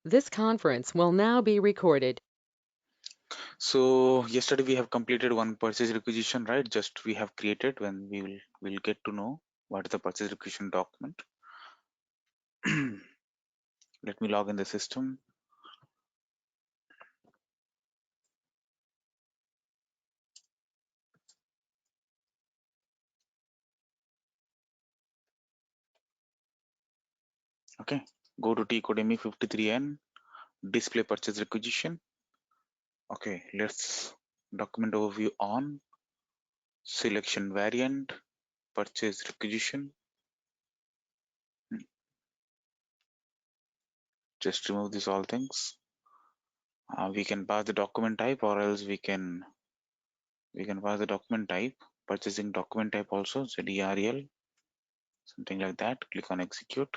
This conference will now be recorded. So yesterday we have completed one purchase requisition, right? Just we have created when we'll get to know what is the purchase requisition document. Let me log in the system. Okay, go to T-code ME53N, display purchase requisition. Okay, let's document overview on selection variant, purchase requisition. Just remove these all things. We can pass the document type, or else we can pass the document type, purchasing document type also, ZERL, something like that. Click on execute.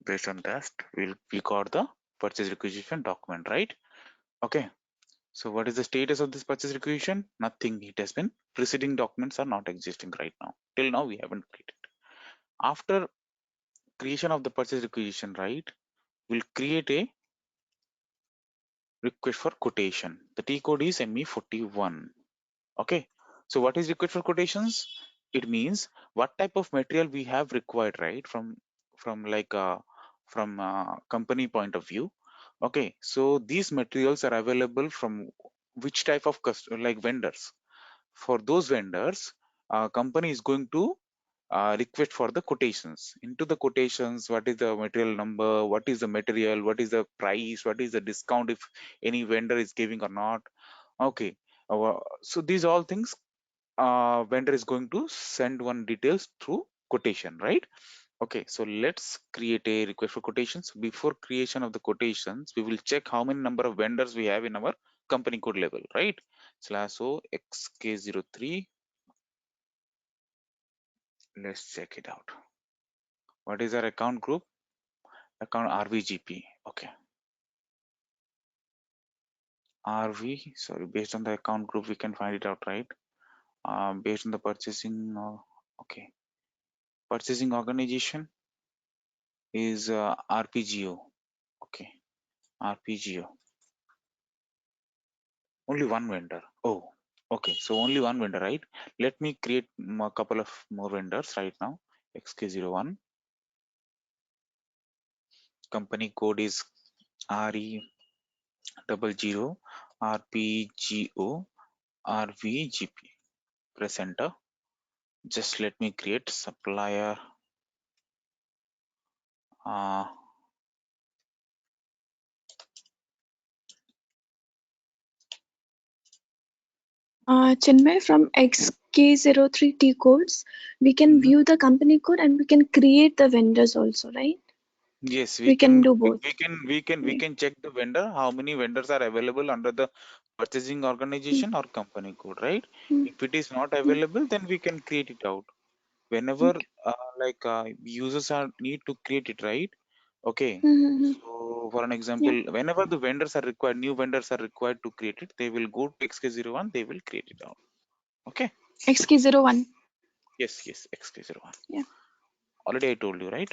Based on that, we'll record the purchase requisition document, right? Okay, so what is the status of this purchase requisition? Nothing. It has been preceding documents are not existing right now. Till now we haven't created. After creation of the purchase requisition, right, we'll create a request for quotation. The T code is ME41. Okay, so what is request for quotations? It means what type of material we have required, right, from like from company point of view. Okay, so these materials are available from which type of like vendors. For those vendors, company is going to request for the quotations. Into the quotations, what is the material number, what is the material, what is the price, what is the discount if any vendor is giving or not. Okay, so these all things vendor is going to send one details through quotation, right? Okay, so let's create a request for quotations. Before creation of the quotations, we will check how many number of vendors we have in our company code level, right? /o xk03. Let's check it out. What is our account group? Account RVGP. Okay, RV. Sorry, based on the account group, we can find it out, right? Based on the purchasing. Okay, purchasing organization is RPGO. Okay, RPGO. Only one vendor. Oh, okay. So only one vendor, right? Let me create a couple of more vendors right now. XK01. Company code is RE00 RPGO RVGP. Press enter. Just let me create supplier. Uh, Chinmay, from XK03 T codes, we can view the company code and we can create the vendors also, right? Yes, We can do both. we can check the vendor, how many vendors are available under the purchasing Mm, organization or company code, right? mm, If it is not mm, available, then we can create it out. Whenever okay. users are need to create it, right? Okay. Mm-hmm. So for an Yeah. example, whenever the vendors are required, new vendors are required to create it, they will go to XK01, they will create it out. Okay. XK01. Yes, XK01. Yeah. Already I told you, right?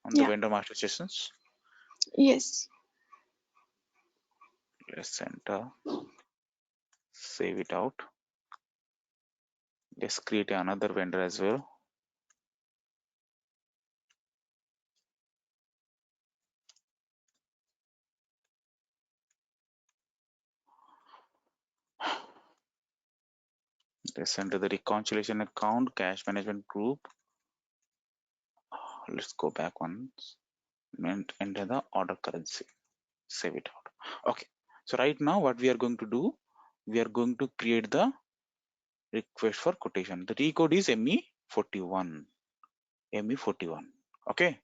On the Yeah. vendor master sessions. Yes. Let's enter, save it out. Let's create another vendor as well. Let's enter the reconciliation account, cash management group. Let's go back once and enter the order currency. Save it out. Okay. So right now what we are going to do, we are going to create the request for quotation. The T code is ME41. ME41. Okay.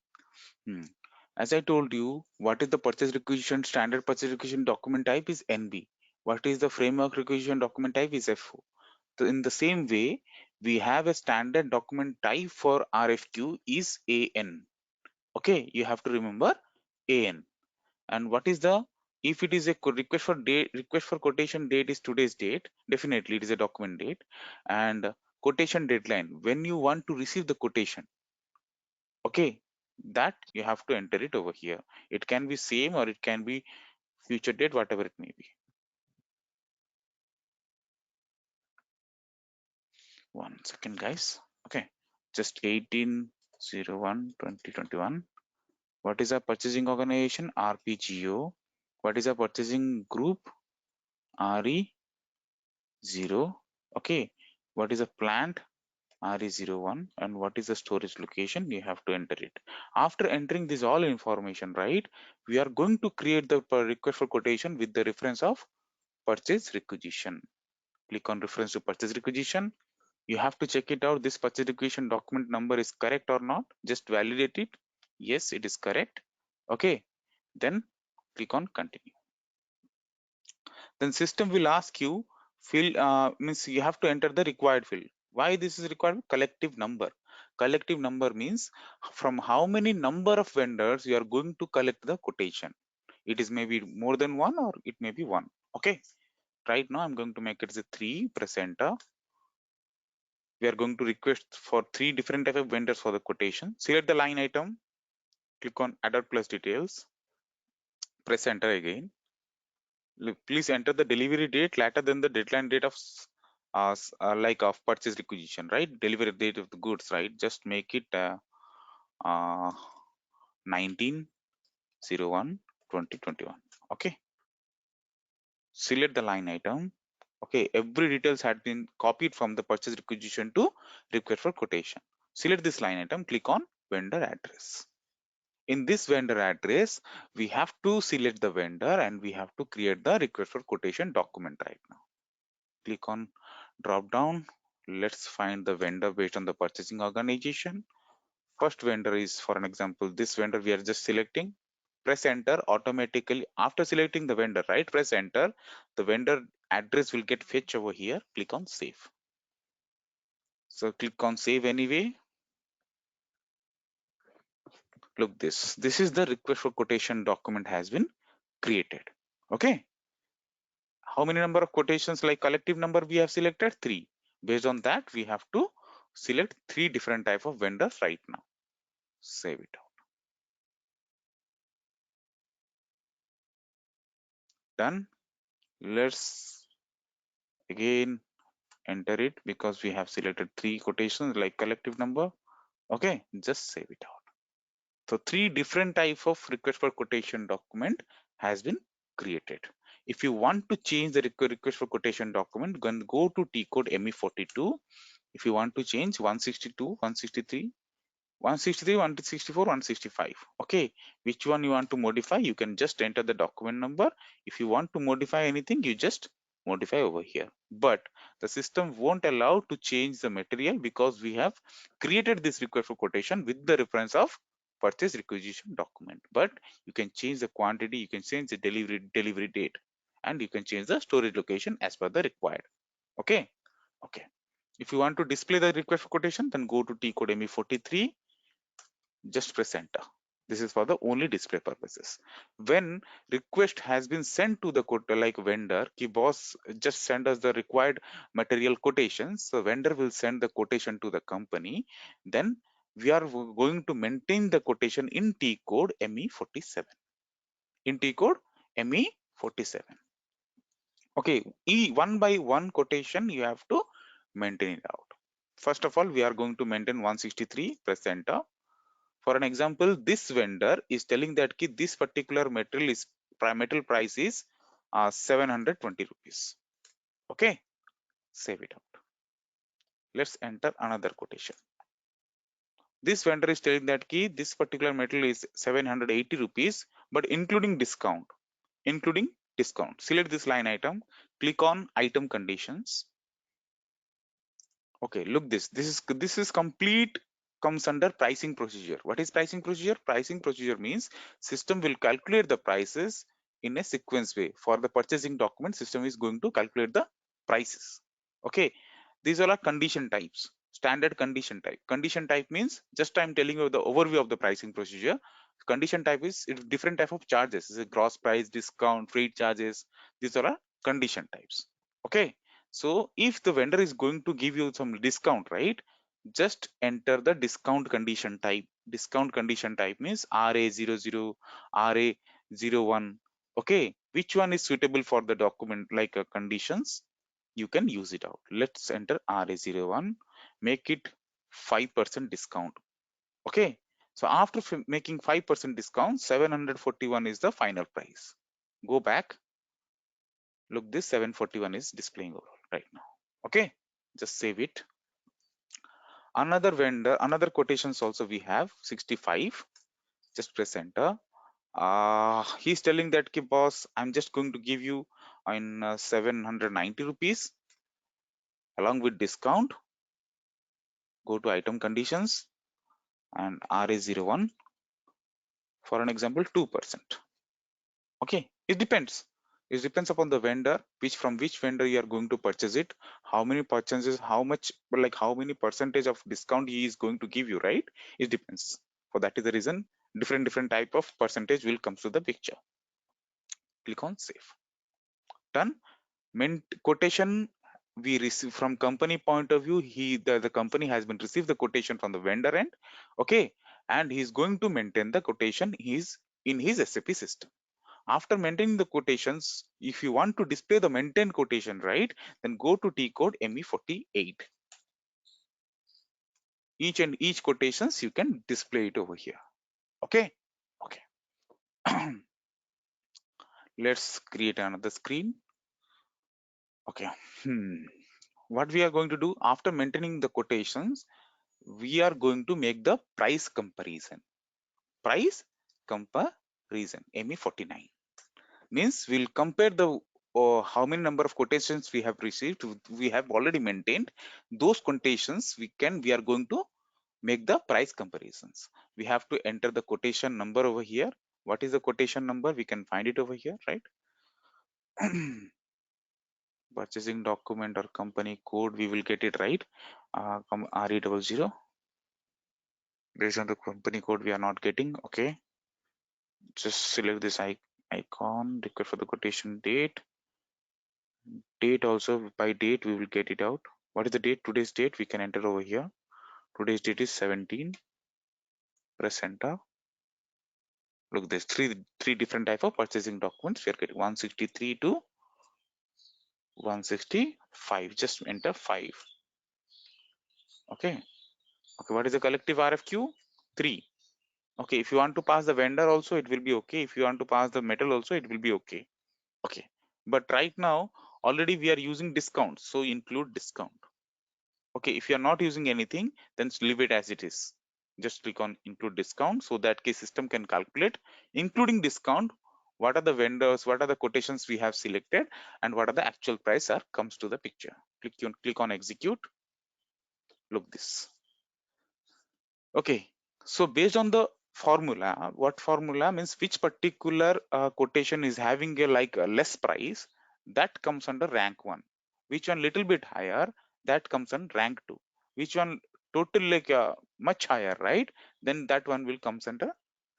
As I told you, what is the purchase requisition? Standard purchase requisition document type is NB. What is the framework requisition document type is FO. So in the same way, we have a standard document type for RFQ is AN. Okay, you have to remember AN. And what is the, if it is a request for date, request for quotation date is today's date, definitely it is a document date. And quotation deadline, when you want to receive the quotation, okay, that you have to enter it over here. It can be same or it can be future date, whatever it may be. 1 second, guys. Okay, just 18/01/2021. What is our purchasing organization? RPGO. What is our purchasing group? RE0. Okay, what is a plant? RE01. And what is the storage location? You have to enter it. After entering this all information, right, we are going to create the request for quotation with the reference of purchase requisition. Click on reference to purchase requisition. You have to check it out. This purchase requisition document number is correct or not. Just validate it. Yes, it is correct. Okay, then click on continue. Then system will ask you means you have to enter the required field. Why this is required? Collective number. Collective number means from how many number of vendors you are going to collect the quotation. It is maybe more than one or it may be one. Okay, right now I'm going to make it as a 3. Press enter. We are going to request for 3 different type of vendors for the quotation. Select the line item, click on adult plus details, press enter again. Please enter the delivery date later than the deadline date of like of purchase requisition, right? Delivery date of the goods, right? Just make it 19/01/2021. Okay, select the line item. Okay, every details had been copied from the purchase requisition to request for quotation. Select this line item, click on vendor address. In this vendor address, we have to select the vendor and we have to create the request for quotation document right now. Click on drop down. Let's find the vendor based on the purchasing organization. First vendor is, for an example, this vendor we are just selecting. Press enter. Automatically after selecting the vendor, right, press enter, the vendor address will get fetched over here. Click on save. So click on save anyway. Look, this is the request for quotation document has been created. Okay, how many number of quotations, like collective number we have selected? 3. Based on that, we have to select 3 different type of vendors right now. Save it out. Done. Let's again enter it because we have selected 3 quotations like collective number. Okay, just save it out. So 3 different type of request for quotation document has been created. If you want to change the request for quotation document, go to T code ME42. If you want to change 162, 163, 163, 164, 165. Okay, which one you want to modify, you can just enter the document number. If you want to modify anything, you just modify over here. But the system won't allow to change the material because we have created this request for quotation with the reference of purchase requisition document. But you can change the quantity, you can change the delivery date, and you can change the storage location as per the required. Okay. Okay. If you want to display the request for quotation, then go to T code ME43. Just press enter. This is for the only display purposes. When request has been sent to the like vendor, ki boss just send us the required material quotations. So vendor will send the quotation to the company. Then we are going to maintain the quotation in T code ME47. In T code ME47. Okay, one by one quotation you have to maintain it out. First of all, we are going to maintain 163. Press enter. For an example, this vendor is telling that this particular material price is 720 rupees. Okay, save it out. Let's enter another quotation. This vendor is telling that this particular material is 780 rupees, but including discount. Select this line item, click on item conditions. Okay, look, this is complete, comes under pricing procedure. What is pricing procedure? Pricing procedure means system will calculate the prices in a sequence way. For the purchasing document, system is going to calculate the prices. Okay, these all are condition types. Standard condition type. Condition type means, just I'm telling you the overview of the pricing procedure. Condition type is different type of charges. It's a gross price, discount, freight charges. These all are condition types. Okay, so if the vendor is going to give you some discount, right, just enter the discount condition type discount condition type means RA00, RA01. Okay, which one is suitable for the document like conditions? You can use it out. Let's enter RA01, make it 5% discount. Okay, so after making 5% discount, 741 is the final price. Go back. Look, this 741 is displaying right now. Okay, just save it. Another vendor, another quotations also we have 65. Just press enter. He's telling that, okay, boss, I'm just going to give you in 790 rupees along with discount. Go to item conditions and RA01 for an example 2%. Okay, it depends. It depends upon the vendor, from which vendor you are going to purchase it, how many purchases, how much, like how many percentage of discount he is going to give you, right? It depends. For that is the reason different type of percentage will come to the picture. Click on save. Done. Quotation we receive from company point of view, the company has been received the quotation from the vendor end. Okay, and he is going to maintain the quotation in his SAP system. After maintaining the quotations, if you want to display the maintained quotation, right, then go to T code ME48. Each quotations you can display it over here. Okay, let's create another screen. Okay, what we are going to do after maintaining the quotations, we are going to make the price comparison. Price comparison ME49 means we'll compare the how many number of quotations we have received, we have already maintained those quotations. We are going to make the price comparisons. We have to enter the quotation number over here. What is the quotation number? We can find it over here, right? Purchasing document or company code, we will get it right. RE00. Based on the company code we are not getting. Okay, just select this icon, request for the quotation date also. By date we will get it out. What is the date? Today's date we can enter over here. Today's date is 17. Press enter. Look, there's three different type of purchasing documents. We are getting 163 to 165. Just enter 5. Okay, what is the collective RFQ? 3. Okay, if you want to pass the vendor also, it will be okay. If you want to pass the metal also, it will be okay. Okay, but right now already we are using discount, so include discount. Okay, if you are not using anything, then leave it as it is. Just click on include discount, so that case system can calculate including discount what are the vendors, what are the quotations we have selected, and what are the actual price comes to the picture. Click on execute. Look this. Okay, so based on the formula, what formula means which particular quotation is having a less price, that comes under rank 1. Which one little bit higher, that comes on rank 2. Which one total much higher, right, then that one will comes under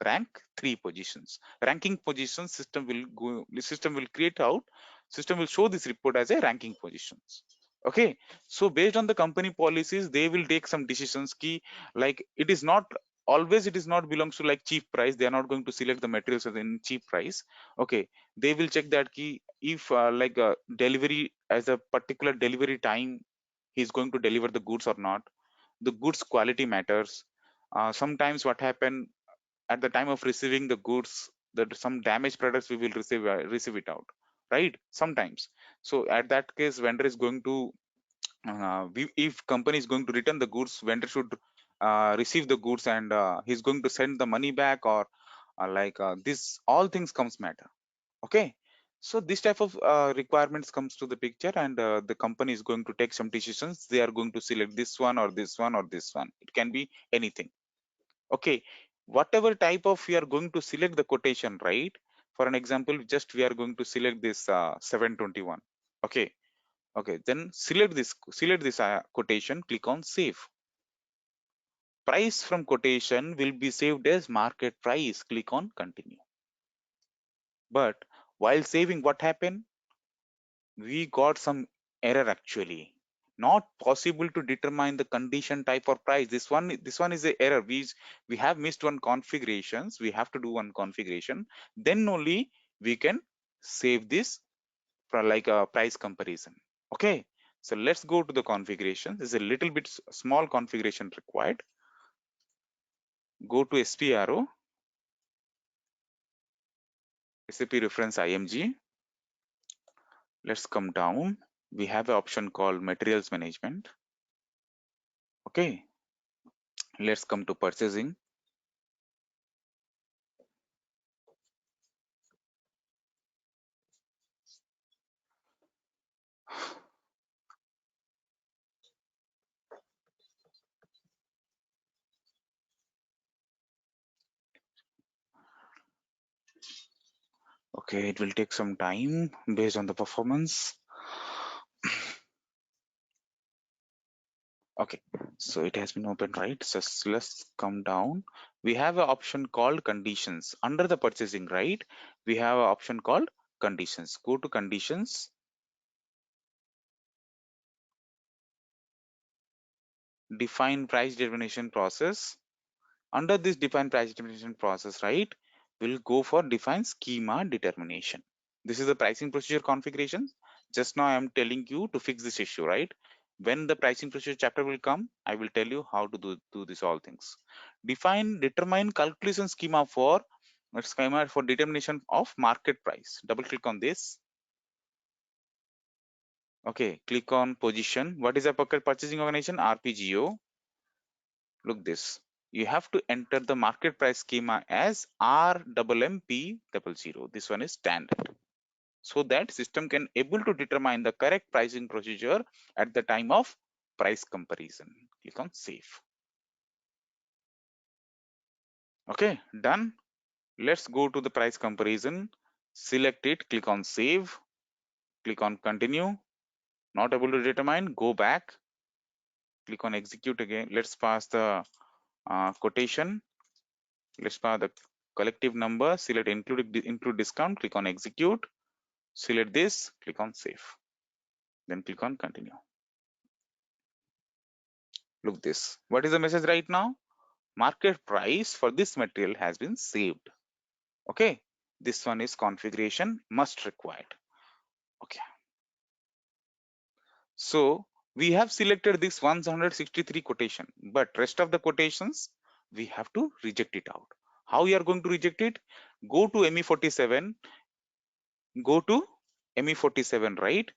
rank 3 positions. Ranking position system will create out, system will show this report as a ranking positions. Okay, so based on the company policies, they will take some decisions key, like it is not always, it is not belongs to like cheap price. They are not going to select the materials in cheap price. Okay, they will check that key if delivery, as a particular delivery time, he's going to deliver the goods or not. The goods quality matters. Sometimes what happen at the time of receiving the goods, that some damaged products we will receive it out, right, sometimes. So at that case, vendor is going to if company is going to return the goods, vendor should receive the goods, and he's going to send the money back, or this all things comes matter. Okay, so this type of requirements comes to the picture, and the company is going to take some decisions. They are going to select this one or this one or this one. It can be anything. Okay, whatever type of we are going to select the quotation, right? For an example, just we are going to select this 721. Okay, then select this quotation, click on save. Price from quotation will be saved as market price. Click on continue. But while saving, what happened? We got some error actually. not possible to determine the condition, type, or price. This one is a error. We have missed one configurations. We have to do one configuration, then only we can save this for like a price comparison. Okay, so let's go to the configuration. There's a little bit small configuration required. Go to SPRO, SAP reference IMG. Let's come down. We have an option called materials management. Okay, let's come to purchasing. Okay, it will take some time based on the performance. Okay, so it has been opened, right? So let's come down. We have an option called conditions under the purchasing, right? We have an option called conditions. Go to conditions. Define price determination process. Under this define price determination process, right, we'll go for define schema determination. This is the pricing procedure configuration. Just now I am telling you to fix this issue, right? When the pricing procedure chapter will come, I will tell you how to do this all things. Determine calculation schema for determination of market price. Double click on this. Okay, click on position. What is a purchasing organization? RPGO. Look this. You have to enter the market price schema as RMMP00. This one is standard, so that system can able to determine the correct pricing procedure at the time of price comparison. Click on save. Okay, done. Let's go to the price comparison. Select it, click on save, click on continue. Not able to determine, go back, click on execute again. Let's pass the quotation. Let's pass the collective number. Select include discount, click on execute. Select this, click on save, then click on continue. Look this. What is the message right now? Market price for this material has been saved. Okay, this one is configuration must required. Okay, so we have selected this 163 quotation, but rest of the quotations we have to reject it out. How we are going to reject it? Go to ME47, go to ME47, right,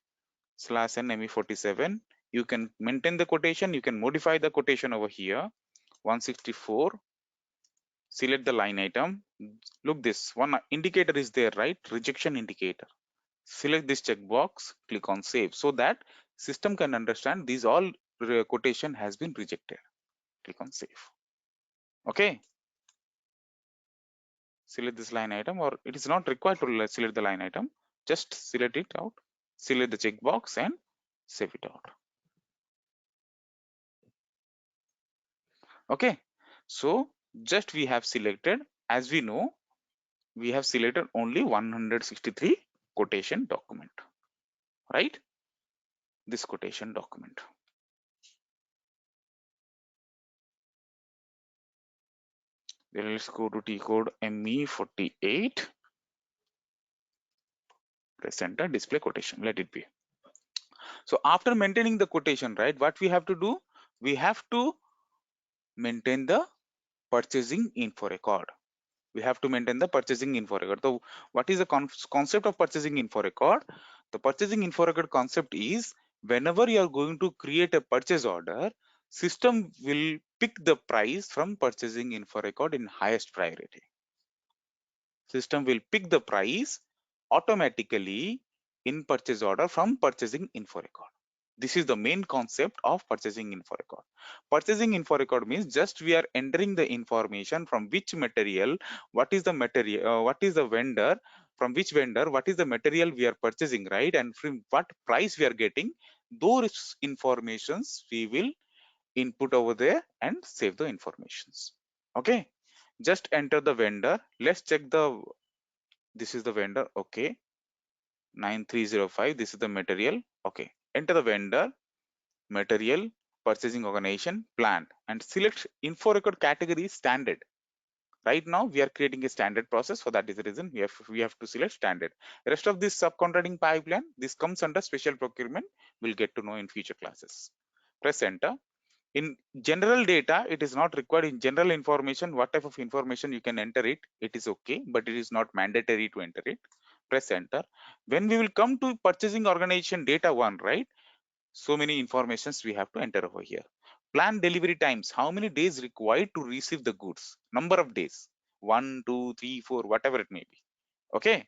/n ME47. You can maintain the quotation, you can modify the quotation over here. 164, select the line item. Look, this one indicator is there, right? Rejection indicator. Select this checkbox, click on save, so that system can understand these all quotation has been rejected. Click on save. Okay, select this line item, or it is not required to select the line item. Just select it out, select the checkbox and save it out. Okay, so just we have selected, as we know, we have selected only 163 quotation document, right? This quotation document. Then let's go to T code ME48. Press enter, display quotation, let it be. So after maintaining the quotation, right, what we have to do? We have to maintain the purchasing info record. We have to maintain the purchasing info record. So what is the concept of purchasing info record? The purchasing info record concept is, whenever you are going to create a purchase order, system will pick the price from purchasing info record in highest priority. System will pick the price automatically in purchase order from purchasing info record. This is the main concept of purchasing info record. Purchasing info record means just we are entering the information from which material, what is the material, what is the vendor, from which vendor, what is the material we are purchasing, right, and from what price we are getting. Those informations we will input over there and save the informations. Okay, just enter the vendor. Let's check the, this is the vendor. Okay, 9305, this is the material. Okay, enter the vendor. material, purchasing organization, plant, and select info record category standard. Right now we are creating a standard process, for that is the reason we have to select standard. The rest of this subcontracting pipeline, this comes under special procurement. We'll get to know in future classes. Press enter. In general data, it is not required. In general information, what type of information you can enter it, it is okay, but it is not mandatory to enter it. Press enter. When we will come to purchasing organization data one, right, so many informations we have to enter over here. Plan delivery times, how many days required to receive the goods, number of days, 1 2 3 4, whatever it may be. Okay,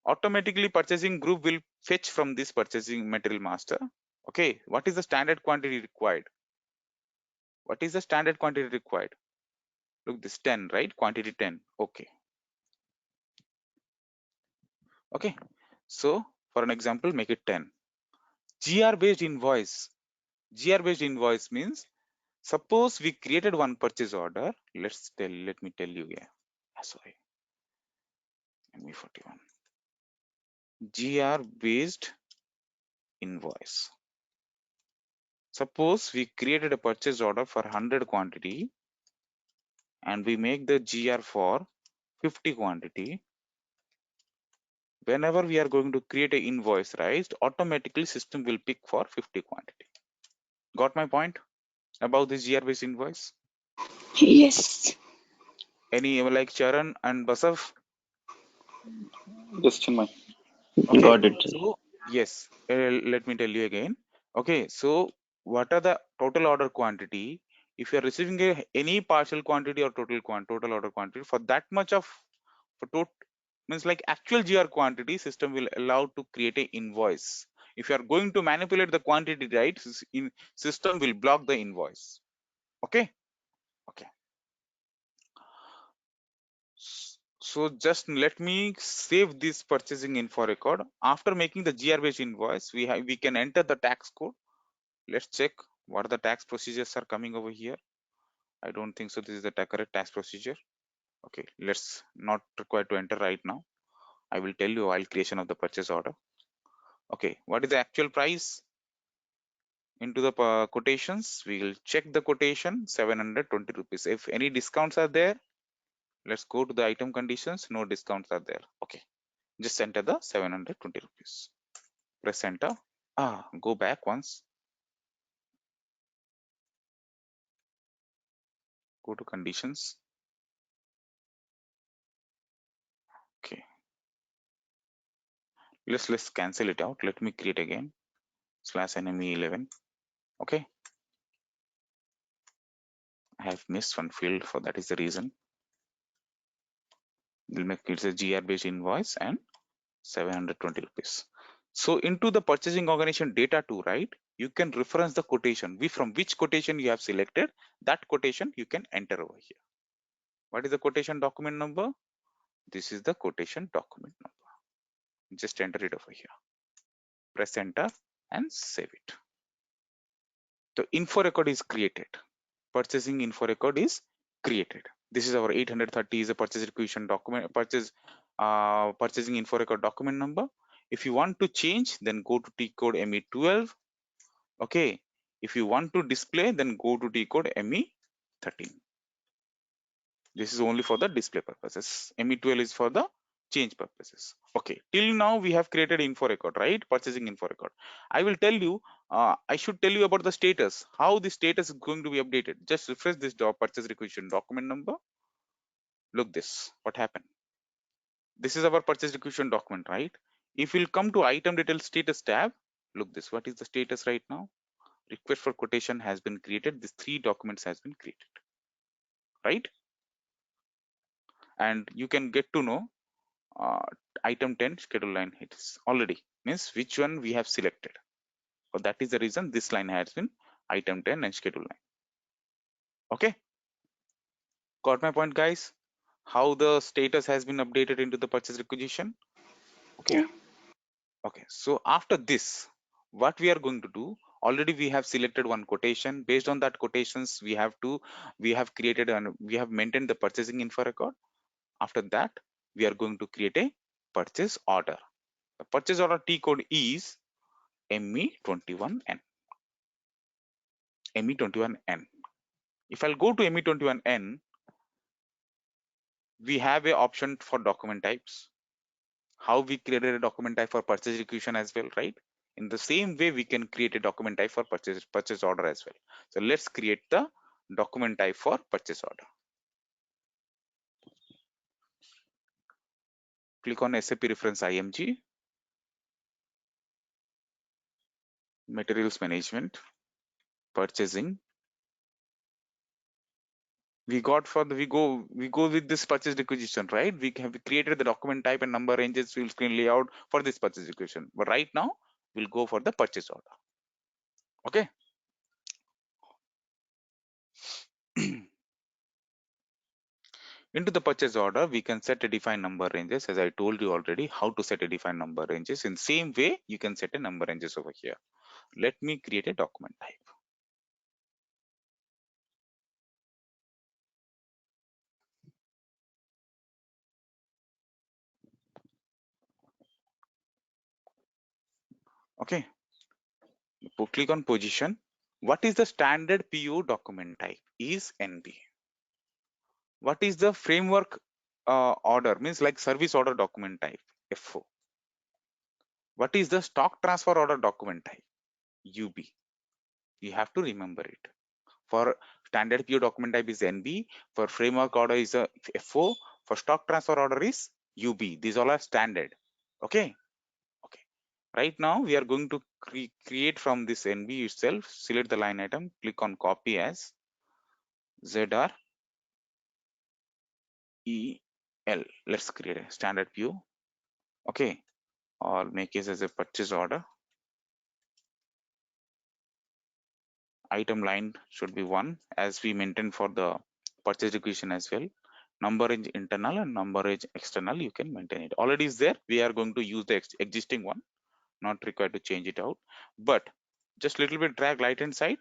automatically purchasing group will fetch from this purchasing material master. Okay, what is the standard quantity required? What is the standard quantity required? Look, this 10, right? Quantity 10. Okay. Okay. So for an example, make it 10. GR based invoice. GR based invoice means, suppose we created one purchase order. Let me tell you here. Sorry. ME41. GR based invoice. Suppose we created a purchase order for 100 quantity and we make the GR for 50 quantity. Whenever we are going to create an invoice, right, automatically system will pick for 50 quantity. Got my point about this GR based invoice? Yes. Any like Charan and Basav? Yes, Chinmay. Okay. Got it. So yes, let me tell you again. Okay, so what are the total order quantity? If you are receiving any partial quantity or total order quantity, for that much of for total means like actual GR quantity, system will allow to create a invoice. If you are going to manipulate the quantity, right, in system will block the invoice. Okay. Okay. So just let me save this purchasing info record. After making the GR based invoice, we can enter the tax code. Let's check what the tax procedures are coming over here. I don't think so. This is the correct tax procedure. Okay, let's not required to enter right now. I will tell you while creation of the purchase order. Okay, what is the actual price? Into the quotations, we will check the quotation 720 rupees. If any discounts are there, let's go to the item conditions. No discounts are there. Okay, just enter the 720 rupees. Press enter. Go back once. Go to conditions. Okay, let's cancel it out. Let me create again /NME11. Okay, I have missed one field, for that is the reason. We'll make it a GR based invoice and 720 rupees. So into the purchasing organization data too, right, you can reference the quotation. From which quotation you have selected, that quotation you can enter over here. What is the quotation document number? This is the quotation document number. Just enter it over here. Press enter and save it. The info record is created. Purchasing info record is created. This is our 830 is a purchase requisition document, purchasing info record document number. If you want to change, then go to T code ME12. Okay, if you want to display, then go to T code ME13. This is only for the display purposes. ME12 is for the change purposes. Okay, till now we have created info record, right? Purchasing info record. I will tell you, I should tell you about the status, how the status is going to be updated. Just refresh this purchase requisition document number. Look this, what happened. This is our purchase requisition document, right? If we'll come to item detail status tab, look this, what is the status right now? Request for quotation has been created. These 3 documents has been created, right? And you can get to know item 10 schedule line hits already, means which one we have selected. So that is the reason this line has been item 10 and schedule line. Okay, got my point, guys? How the status has been updated into the purchase requisition. Okay. Yeah. Okay, so after this, what we are going to do, already we have selected one quotation. Based on that quotations, we have created and we have maintained the purchasing info record. After that, we are going to create a purchase order. The purchase order T code is ME21N. ME21N. If I'll go to ME21N, we have a option for document types. How we created a document type for purchase requisition as well, right? In the same way, we can create a document type for purchase order as well. So let's create the document type for purchase order. Click on SAP reference IMG, materials management, purchasing. We go with this purchase requisition, right? We have created the document type and number ranges, full screen layout for this purchase requisition. But right now, we'll go for the purchase order. Okay. Into the purchase order, we can set a defined number ranges. As I told you already, how to set a defined number ranges. In same way, you can set a number ranges over here. Let me create a document type. Okay. Click on position. What is the standard PO document type? Is NB. What is the framework order? Means like service order document type? FO. What is the stock transfer order document type? UB. You have to remember it. For standard PO document type is NB. For framework order is a FO. For stock transfer order is UB. These all are standard. Okay. Okay. Right now we are going to create from this NB itself. Select the line item. Click on copy as ZR EL. Let's create a standard PO. Okay. Or make it as a purchase order. Item line should be 1 as we maintain for the purchase requisition as well. Number range internal and number range external, you can maintain it. Already is there. We are going to use the existing one, not required to change it out. But just little bit drag right hand side.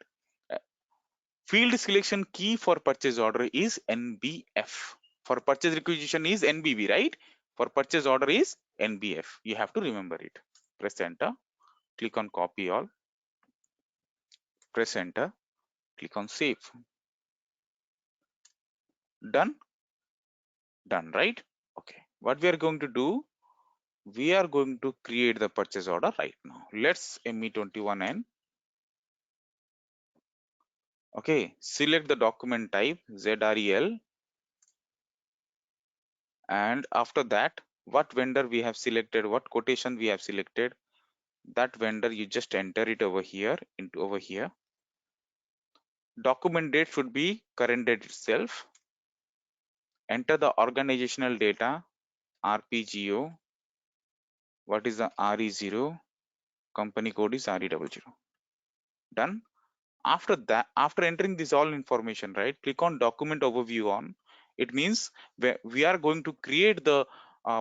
Field selection key for purchase order is NBF. For purchase requisition is NBB, right? For purchase order is NBF. You have to remember it. Press enter. Click on copy all. Press enter. Click on save. Done. Done, right? Okay. What we are going to do, we are going to create the purchase order right now. Let's ME21N. Okay, select the document type ZREL, and after that, what vendor we have selected, what quotation we have selected, that vendor you just enter it over here into over here. Document date should be current date itself. Enter the organizational data RPGO. What is the RE0? Company code is RE00. Done. After that, after entering this all information, right, click on document overview on. It means we are going to create the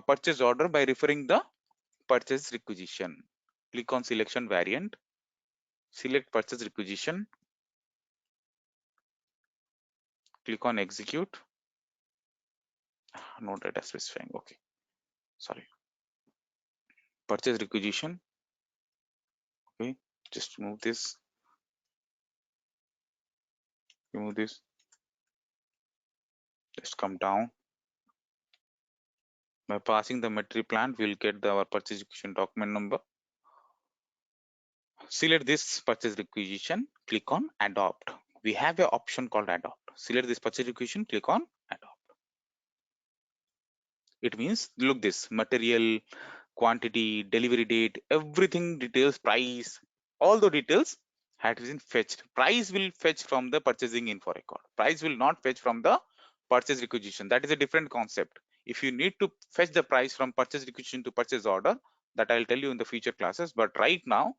purchase order by referring the purchase requisition. Click on selection variant, select purchase requisition, click on execute. No data specifying. Okay, sorry. Purchase requisition. Okay, just move this. Remove this. Just come down. By passing the material plant, we'll get our purchase requisition document number. Select this purchase requisition, click on adopt. We have an option called adopt. Select this purchase requisition, click on adopt. It means, look this, material, quantity, delivery date, everything details, price, all the details had been fetched. Price will fetch from the purchasing info record. Price will not fetch from the purchase requisition. That is a different concept. If you need to fetch the price from purchase requisition to purchase order, that I'll tell you in the future classes. But right now,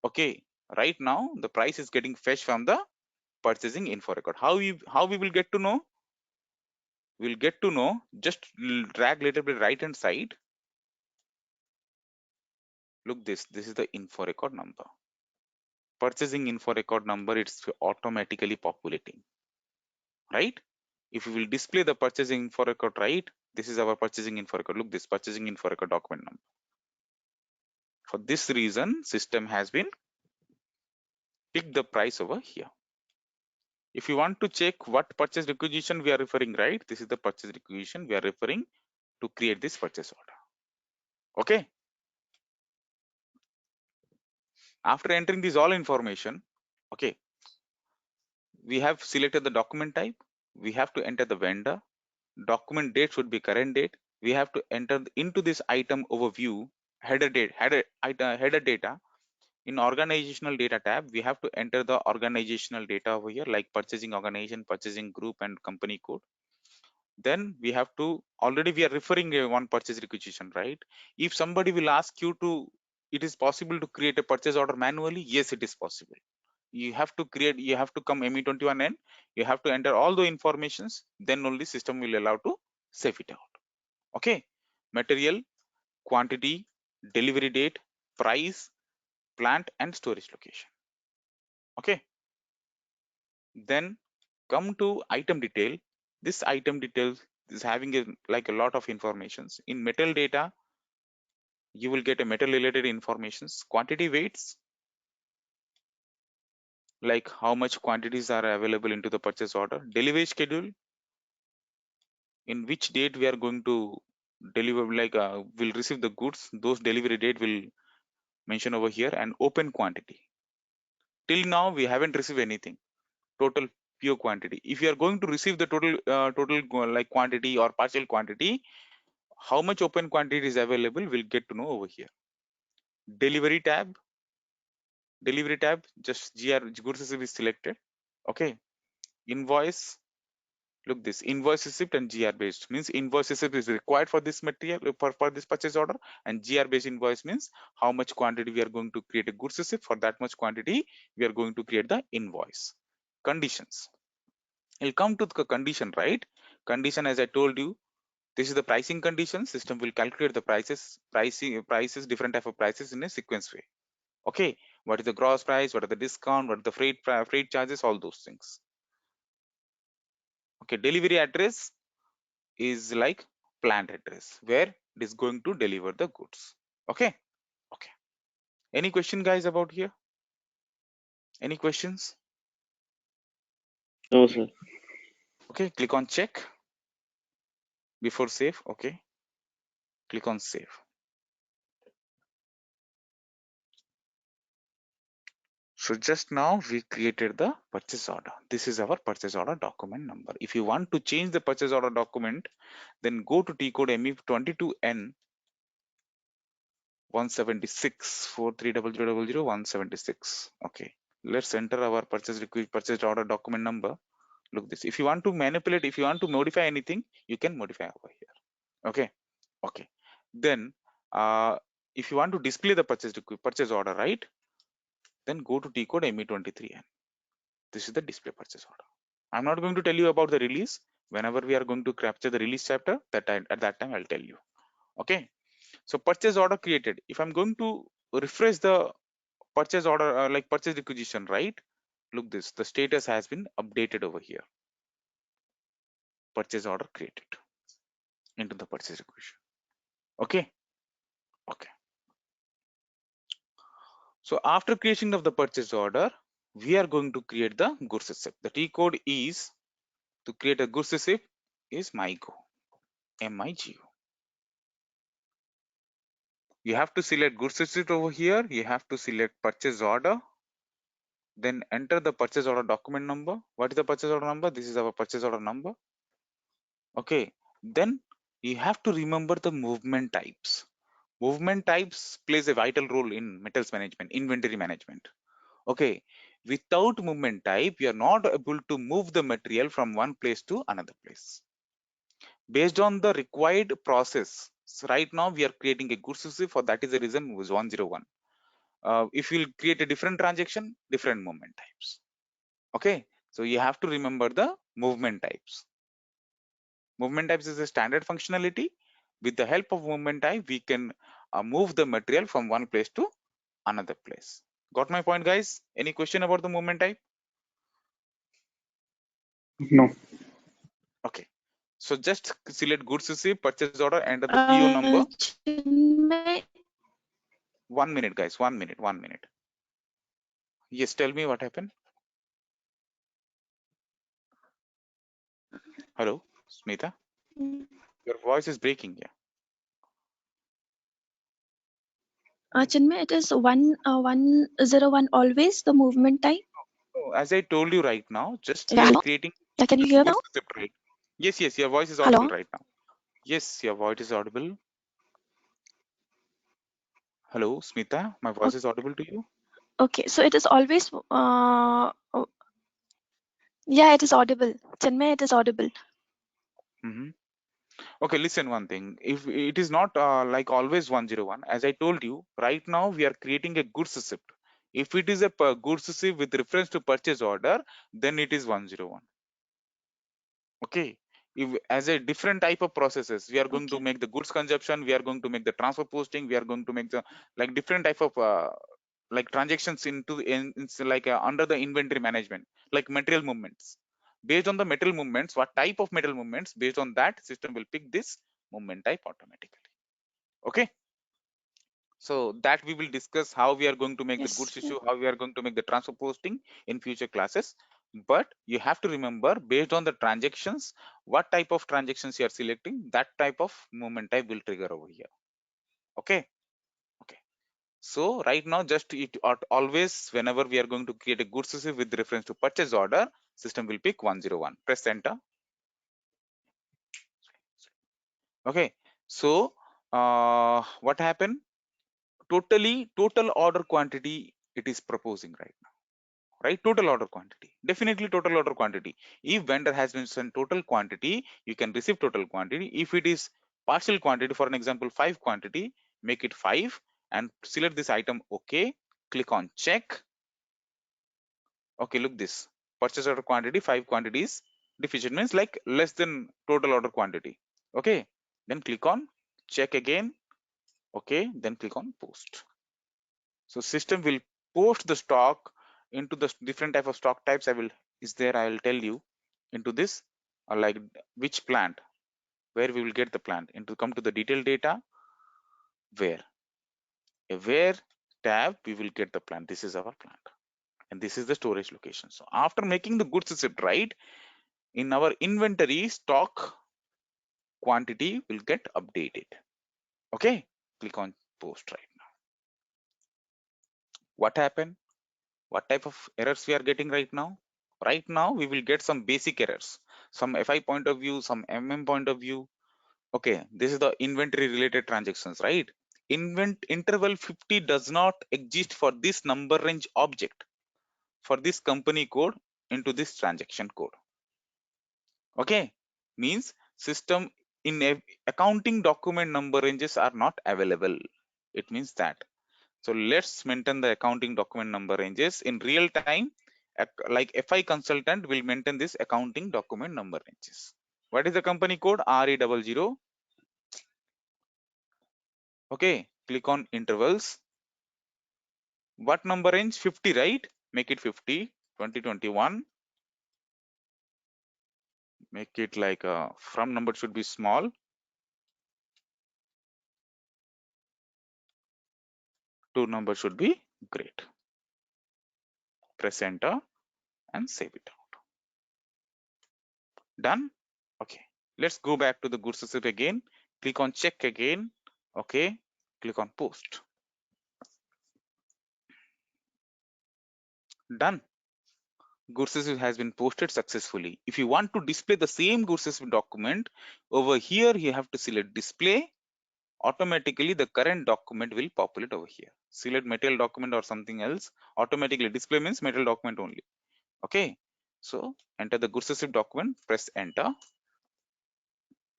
okay, right now the price is getting fetched from the purchasing info record. How we will get to know? We'll get to know, just drag little bit right hand side. Look this is the info record number. Purchasing info record number, it's automatically populating, right? If we will display the purchasing info record, right, this is our purchasing info record. Look this purchasing info record document number. For this reason, system has been picked the price over here. If you want to check what purchase requisition we are referring, right? This is the purchase requisition we are referring to create this purchase order. Okay. After entering this all information, okay, we have selected the document type. We have to enter the vendor. Document date should be current date. We have to enter into this item overview header data. In organizational data tab, we have to enter the organizational data over here, like purchasing organization, purchasing group, and company code. Then we have to, already we are referring a one purchase requisition, right? If somebody will ask you to, it is possible to create a purchase order manually? Yes, it is possible. You have to create, you have to come ME21N, you have to enter all the informations, then only system will allow to save it out. Okay. Material, quantity, delivery date, price, plant and storage location. Okay. Then come to item detail. This item detail is having like a lot of informations. In metal data, you will get a metal related informations, quantity weights, like how much quantities are available into the purchase order, delivery schedule, in which date we are going to deliver, like will receive the goods, those delivery date will mention over here, and open quantity. Till now we haven't received anything, total pure quantity. If you are going to receive the total like quantity or partial quantity, how much open quantity is available, we'll get to know over here. Delivery tab, just goods receipt is selected. Okay. Invoice, look, this invoice receipt and GR based means invoice receipt is required for this material, for this purchase order, and GR based invoice means how much quantity we are going to create a goods receipt, for that much quantity we are going to create the invoice. Conditions, we'll come to the condition, right? Condition, as I told you, this is the pricing condition. System will calculate the prices, different type of prices in a sequence way. Okay, what is the gross price, what are the discount, what are the freight charges, all those things. Okay, delivery address is like plant address where it is going to deliver the goods. Okay. Okay, any question guys about here? Any questions? No, sir. Okay, click on check before save. Okay, click on save. So just now we created the purchase order. This is our purchase order document number. If you want to change the purchase order document, then go to T code ME22N 176 430000 176. Okay, let's enter our purchase order document number. Look this. If you want to manipulate, if you want to modify anything, you can modify over here. Okay. Okay. Then if you want to display the purchase order, right? Then go to T code ME23N. This is the display purchase order. I'm not going to tell you about the release. Whenever we are going to capture the release chapter, at that time I'll tell you. Okay. So purchase order created. If I'm going to refresh the purchase order, like purchase requisition, right? Look this, the status has been updated over here. Purchase order created into the purchase requisition. Okay. Okay. So after creation of the purchase order, we are going to create the goods receipt. The T code is to create a goods receipt is MIGO. M-I-G-O. You have to select goods receipt over here. You have to select purchase order. Then enter the purchase order document number. What is the purchase order number? This is our purchase order number. Okay. Then you have to remember the movement types. Movement types plays a vital role in metals management, inventory management. Okay, without movement type, you are not able to move the material from one place to another place. Based on the required process, so right now we are creating a goods receipt, for that is the reason was 101. If you create a different transaction, different movement types. Okay, so you have to remember the movement types. Movement types is a standard functionality. With the help of movement type, we can move the material from one place to another place. Got my point, guys? Any question about the movement type? No. Okay. So just select goods receipt, purchase order, enter the PO number. Chinmay, 1 minute, guys. 1 minute. 1 minute. Yes, tell me what happened. Hello, Smita, Mm. your voice is breaking. Yeah. Chinmay, it is 101 always the movement time. So as I told you right now, just we Yeah, are hello. creating Yeah, can you this hear good now? script, right? Yes, yes, your voice is audible Hello. right now. Yes, your voice is audible. Hello, Smita, my voice is audible to you? Okay, so it is always yeah, it is audible. Chinmay, it is audible. Hmm. Okay, listen one thing. If it is not like always 101, as I told you, right now we are creating a goods receipt. If it is a goods receipt with reference to purchase order, then it is 101. Okay. If as a different type of processes, we are going to Okay. make the goods consumption, we are going to make the transfer posting, we are going to make the like different type of like transactions into like under the inventory management, like material movements. Based on the material movements, what type of material movements, based on that system will pick this movement type automatically. Okay. So that we will discuss how we are going to make the Yes. goods issue, how we are going to make the transfer posting in future classes. But you have to remember, based on the transactions, what type of transactions you are selecting, that type of movement type will trigger over here. Okay. Okay. So right now, just it always whenever we are going to create a goods issue with reference to purchase order, system will pick 101. Press enter. Okay. So what happened? Total order quantity it is proposing right now, right? Total order quantity, definitely total order quantity. If vendor has been sent total quantity, you can receive total quantity. If it is partial quantity, for an example 5 quantity, make it 5 and select this item. Okay, click on check. Okay, look this, purchase order quantity 5 quantities deficient, means like less than total order quantity. Okay, then click on check again. Okay, then click on post. So system will post the stock into the different type of stock types. Is there, I will tell you into this, like which plant, where we will get the plant into, come to the detailed data, where a where tab we will get the plant. This is our plant and this is the storage location. So after making the goods receipt, right, in our inventory stock quantity will get updated. Okay, click on post right now. What happened? What type of errors we are getting right now? Right now we will get some basic errors, some FI point of view, some point of view. Okay, this is the inventory related transactions, right? Interval 50 does not exist for this number range object, for this company code into this transaction code. Okay, means system in accounting document number ranges are not available. It means that. So let's maintain the accounting document number ranges in real time. Like FI consultant will maintain this accounting document number ranges. What is the company code? RE00. Okay, click on intervals. What number range? 50, right? Make it 50. 2021. Make it like from number should be small. To number should be great. Press enter and save it out. Done. Okay, let's go back to the goods receipt again. Click on check again. Okay, click on post. Done. Goods receipt has been posted successfully. If you want to display the same goods receipt document, over here you have to select display. Automatically the current document will populate over here. Select material document or something else. Automatically display means material document only. Okay, so enter the goods receipt document, press enter.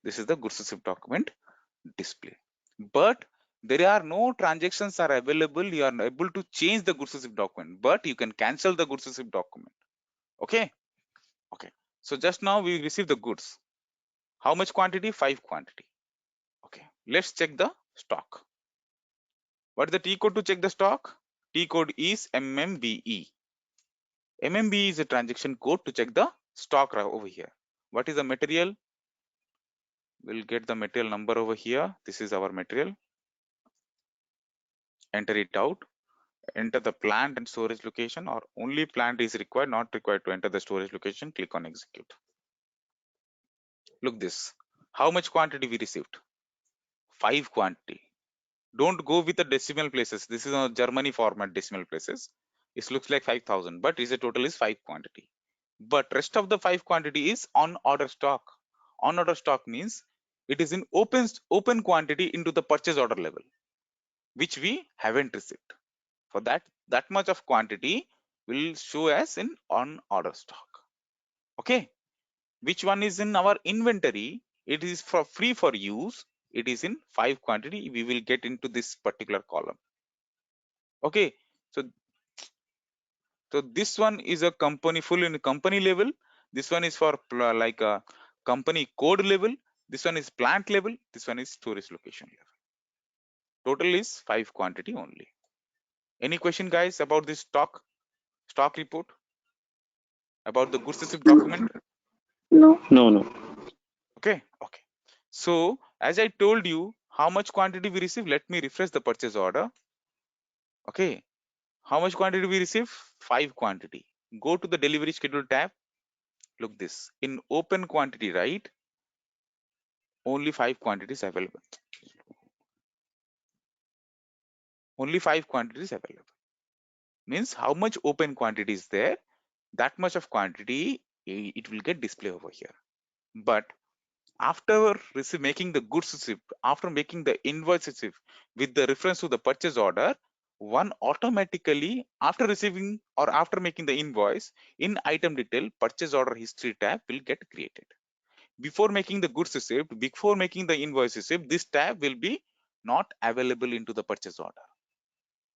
This is the goods receipt document display. But there are no transactions are available. You are able to change the goods receipt document, but you can cancel the goods receipt document. Okay. Okay. So just now we received the goods. How much quantity? 5 quantity. Okay. Let's check the stock. What is the T code to check the stock? T code is MMBE. MMBE is a transaction code to check the stock over here. What is the material? We'll get the material number over here. This is our material. Enter it out. Enter the plant and storage location, or only plant is required, not required to enter the storage location. Click on execute. Look this. How much quantity we received? 5 quantity. Don't go with the decimal places. This is a Germany format decimal places. It looks like 5,000, but is a total is 5 quantity. But rest of the 5 quantity is on order stock. On order stock means it is in open quantity into the purchase order level, which we haven't received. For that much of quantity will show as in on order stock. Okay, which one is in our inventory? It is for free for use. It is in 5 quantity. We will get into this particular column. Okay, so this one is a company full in company level. This one is for like a company code level. This one is plant level. This one is storage location level. Total is 5 quantity only. Any question, guys, about this stock report, about the goods receipt document? No. No. Okay. So as I told you, how much quantity we receive? Let me refresh the purchase order. Okay, how much quantity we receive? 5 quantity. Go to the delivery schedule tab. Look this, in open quantity, right? Only 5 quantities available. Only 5 quantities available. Means how much open quantity is there, that much of quantity it will get display over here. But after making the goods receipt, after making the invoice receipt with the reference to the purchase order, one automatically after receiving or after making the invoice, in item detail purchase order history tab will get created. Before making the goods receipt, before making the invoice receipt, this tab will be not available into the purchase order.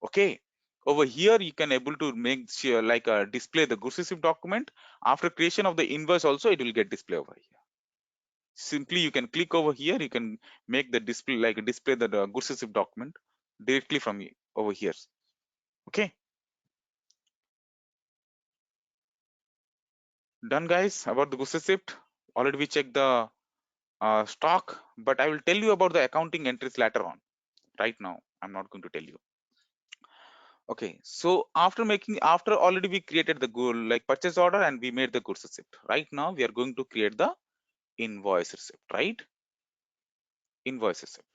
Okay, over here you can able to make sure like display the goods receipt document. After creation of the invoice also it will get display over here. Simply you can click over here, you can make the display like display the goods receipt document directly from over here. Okay, done, guys, about the goods receipt. Already we checked the stock, but I will tell you about the accounting entries later on. Right now I'm not going to tell you. Okay, so after already we created the goal like purchase order and we made the goods receipt. Right now we are going to create the invoice receipt, right? Invoice receipt.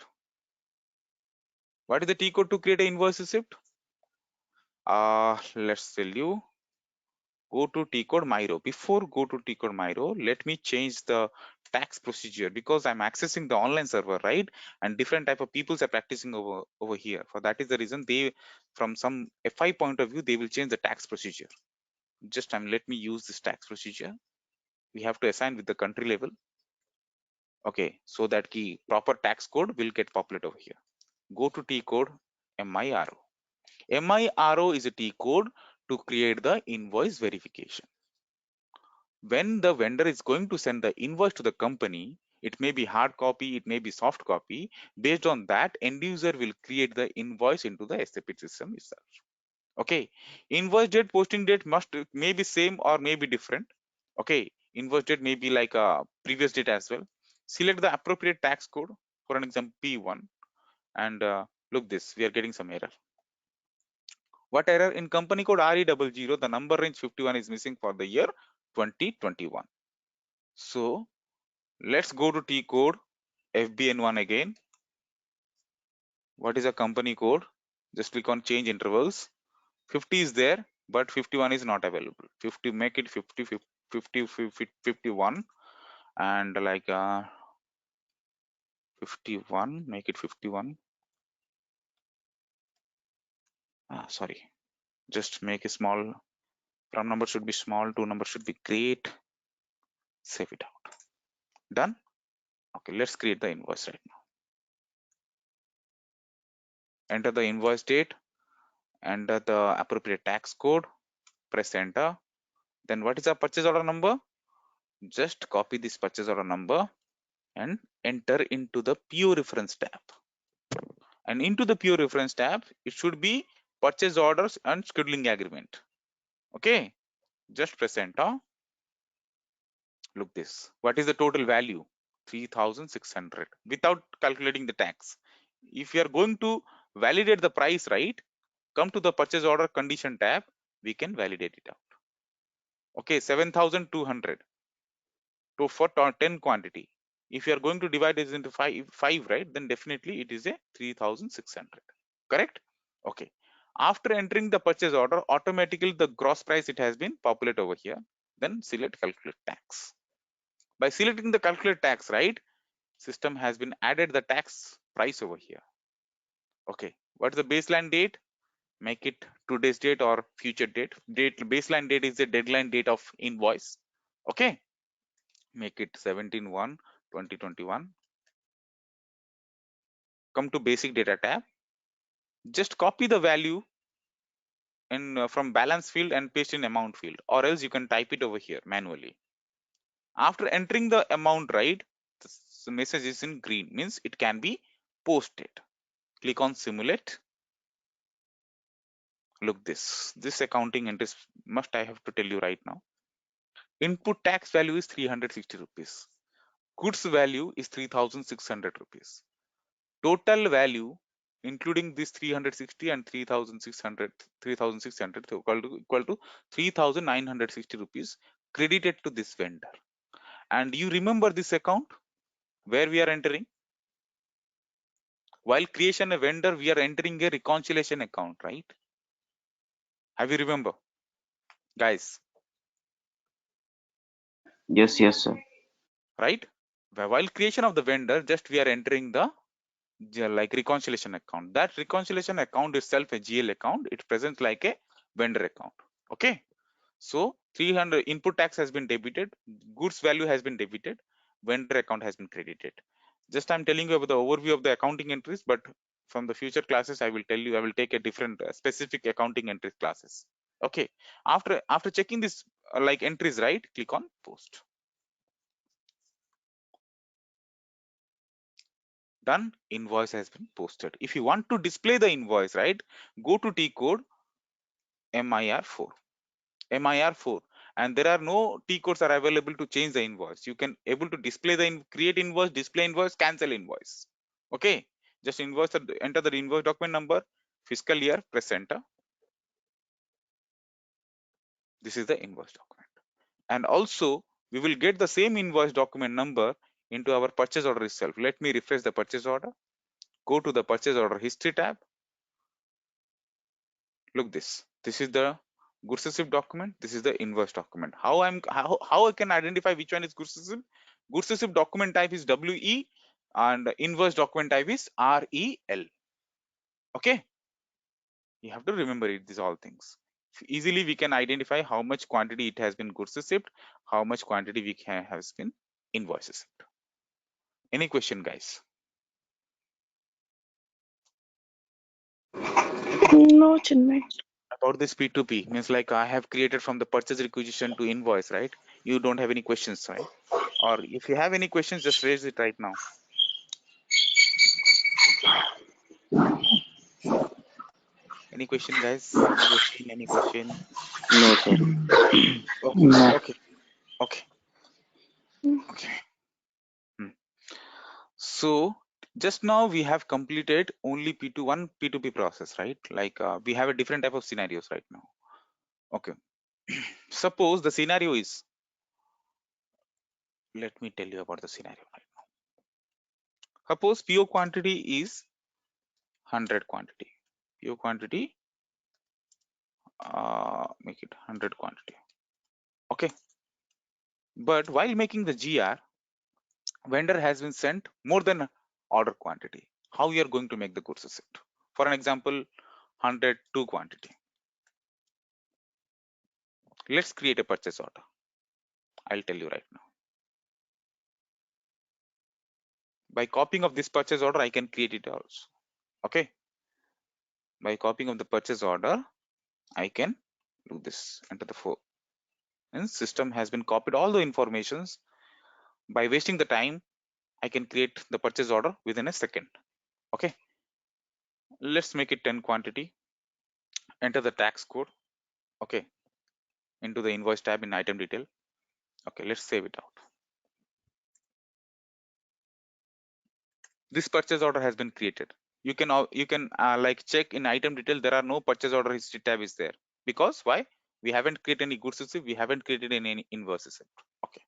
What is the T code to create an invoice receipt? Let's tell you. Go to T code Miro. Before go to T code Miro, let me change the tax procedure because I'm accessing the online server, right? And different type of peoples are practicing over here. For that is the reason they, from some FI point of view, they will change the tax procedure. Just let me use this tax procedure. We have to assign with the country level. Okay, so that key proper tax code will get populated over here. Go to T code MIRO. MIRO is a T code to create the invoice verification. When the vendor is going to send the invoice to the company, it may be hard copy, it may be soft copy. Based on that, end user will create the invoice into the SAP system itself. Okay, invoice date, posting date may be same or may be different. Okay, invoice date may be like a previous date as well. Select the appropriate tax code, for an example P1, and look this, we are getting some error. What error? In company code RE00, the number range 51 is missing for the year 2021. So let's go to T code FBN1 again. What is a company code? Just click on change intervals. 50 is there, but 51 is not available. 50, make it 50, 50, 51, and like 51, make it 51. Sorry, just make a small. From number should be small, two numbers should be great. Save it out. Done. Okay, let's create the invoice right now. Enter the invoice date, enter the appropriate tax code, press enter. Then what is the purchase order number? Just copy this purchase order number and enter into the PO reference tab. And into the PO reference tab, it should be purchase orders and scheduling agreement. Okay, just press enter. Look this. What is the total value? 3,600 without calculating the tax. If you are going to validate the price, right, come to the purchase order condition tab, we can validate it out. Okay, 7,200. for 10 quantity. If you are going to divide this into 5, right, then definitely it is a 3600. Correct? Okay. After entering the purchase order, automatically the gross price it has been populated over here. Then select calculate tax. By selecting the calculate tax, right, system has been added the tax price over here. Okay. What's the baseline date? Make it today's date or future date. Baseline date is the deadline date of invoice. Okay. Make it 17/1/2021. Come to basic data tab. Just copy the value in from balance field and paste in amount field, or else you can type it over here manually. After entering the amount, right, the message is in green, means it can be posted. Click on simulate. Look, this accounting entries must, I have to tell you right now. Input tax value is 360 rupees. Goods value is 3600 rupees. Total value including this 360 and 3600 equal to 3960 rupees credited to this vendor. And you remember this account where we are entering? While creation a vendor, we are entering a reconciliation account, right? Have you remember, guys? Yes, sir. Right? While creation of the vendor, just we are entering the like reconciliation account. That reconciliation account itself a GL account. It presents like a vendor account. Okay. So 300 input tax has been debited, goods value has been debited, vendor account has been credited. Just I'm telling you about the overview of the accounting entries, but from the future classes I will tell you, I will take a different specific accounting entries classes. Okay. After checking this like entries, right, click on post. Done. Invoice has been posted. If you want to display the invoice, right, go to T code MIR4. MIR4, and there are no T codes are available to change the invoice. You can able to display the create invoice, display invoice, cancel invoice. Okay, just invoice, enter the invoice document number, fiscal year, press enter. This is the invoice document, and also we will get the same invoice document number into our purchase order itself. Let me refresh the purchase order. Go to the purchase order history tab. Look, this is the goods receipt document, this is the invoice document. How I can identify which one is goods receipt? Goods receipt document type is WE and invoice document type is REL. Okay, you have to remember it, these all things. Easily we can identify how much quantity it has been goods receipt, how much quantity we can has been invoice receipt. Any question, guys? No, Chinmay. About this P2P, means like I have created from the purchase requisition to invoice, right? You don't have any questions, right? Or if you have any questions, just raise it right now. Any question, guys? Any question? No, sir. Okay, No. okay, okay, okay. So just now we have completed only P2 P2P process, right? Like we have a different type of scenarios right now. Okay. Suppose the scenario is, let me tell you about the scenario right now. Suppose PO quantity is 100 quantity. PO quantity, make it 100 quantity. Okay. But while making the GR, vendor has been sent more than order quantity. How you are going to make the goods receipt? For an example, 102 quantity. Let's create a purchase order. I'll tell you right now. By copying of this purchase order, I can create it also. Okay. By copying of the purchase order, I can do this. Enter the 4. And system has been copied all the informations. By wasting the time, I can create the purchase order within a second. Okay. Let's make it 10 quantity. Enter the tax code. Okay. Into the invoice tab in item detail. Okay, let's save it out. This purchase order has been created. You can like check in item detail, there are no purchase order history tab is there. Because why? We haven't created any goods receipt, we haven't created any invoices. Okay.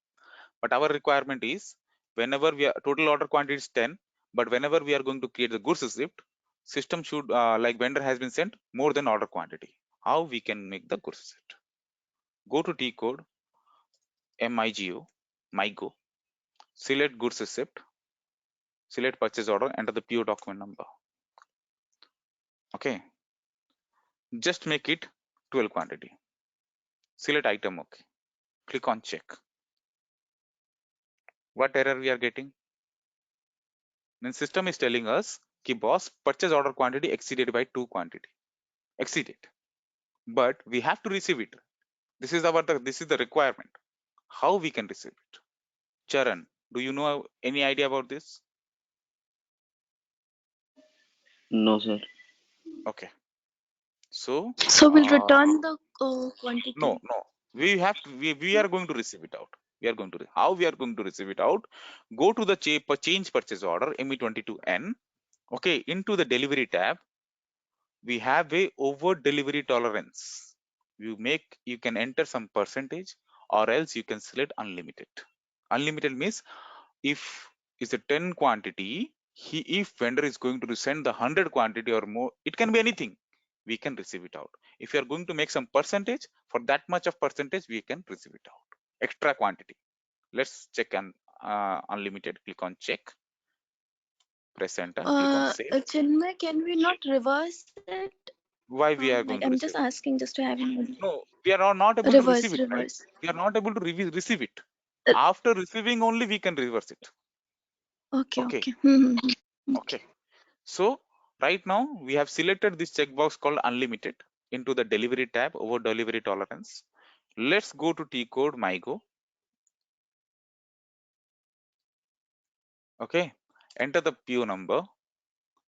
But our requirement is whenever we are total order quantity is 10, but whenever we are going to create the goods receipt, system should like vendor has been sent more than order quantity. How we can make the goods receipt? Go to T code, MIGO, select goods receipt, select purchase order, enter the PO document number. Okay, just make it 12 quantity. Select item. Okay, click on check. What error we are getting? Then system is telling us ki boss, purchase order quantity exceeded by 2 quantity. Exceeded, but we have to receive it. This is the requirement. How we can receive it? Charan, do you know any idea about this? No, sir. Okay, so So we'll return the quantity. no, we are going to receive it out. We are going to how we are going to receive it out? Go to the change purchase order ME22N. Okay, into the delivery tab, we have a over delivery tolerance. You can enter some percentage, or else you can select unlimited. Unlimited means if it's a 10 quantity, if vendor is going to send the 100 quantity or more, it can be anything, we can receive it out. If you are going to make some percentage, for that much of percentage we can receive it out, extra quantity. Let's check on unlimited. Click on check, press enter, click on save. Chinmay, can we not reverse it? Why we are going Like to I'm receive just asking just to have an No, we are not able to receive it, right? reverse. We are not able to receive it. Uh, After receiving only we can reverse it. Okay, Okay. okay. Okay. So right now we have selected this checkbox called unlimited into the delivery tab over delivery tolerance. Let's go to T code MIGO. Okay. Enter the PO number.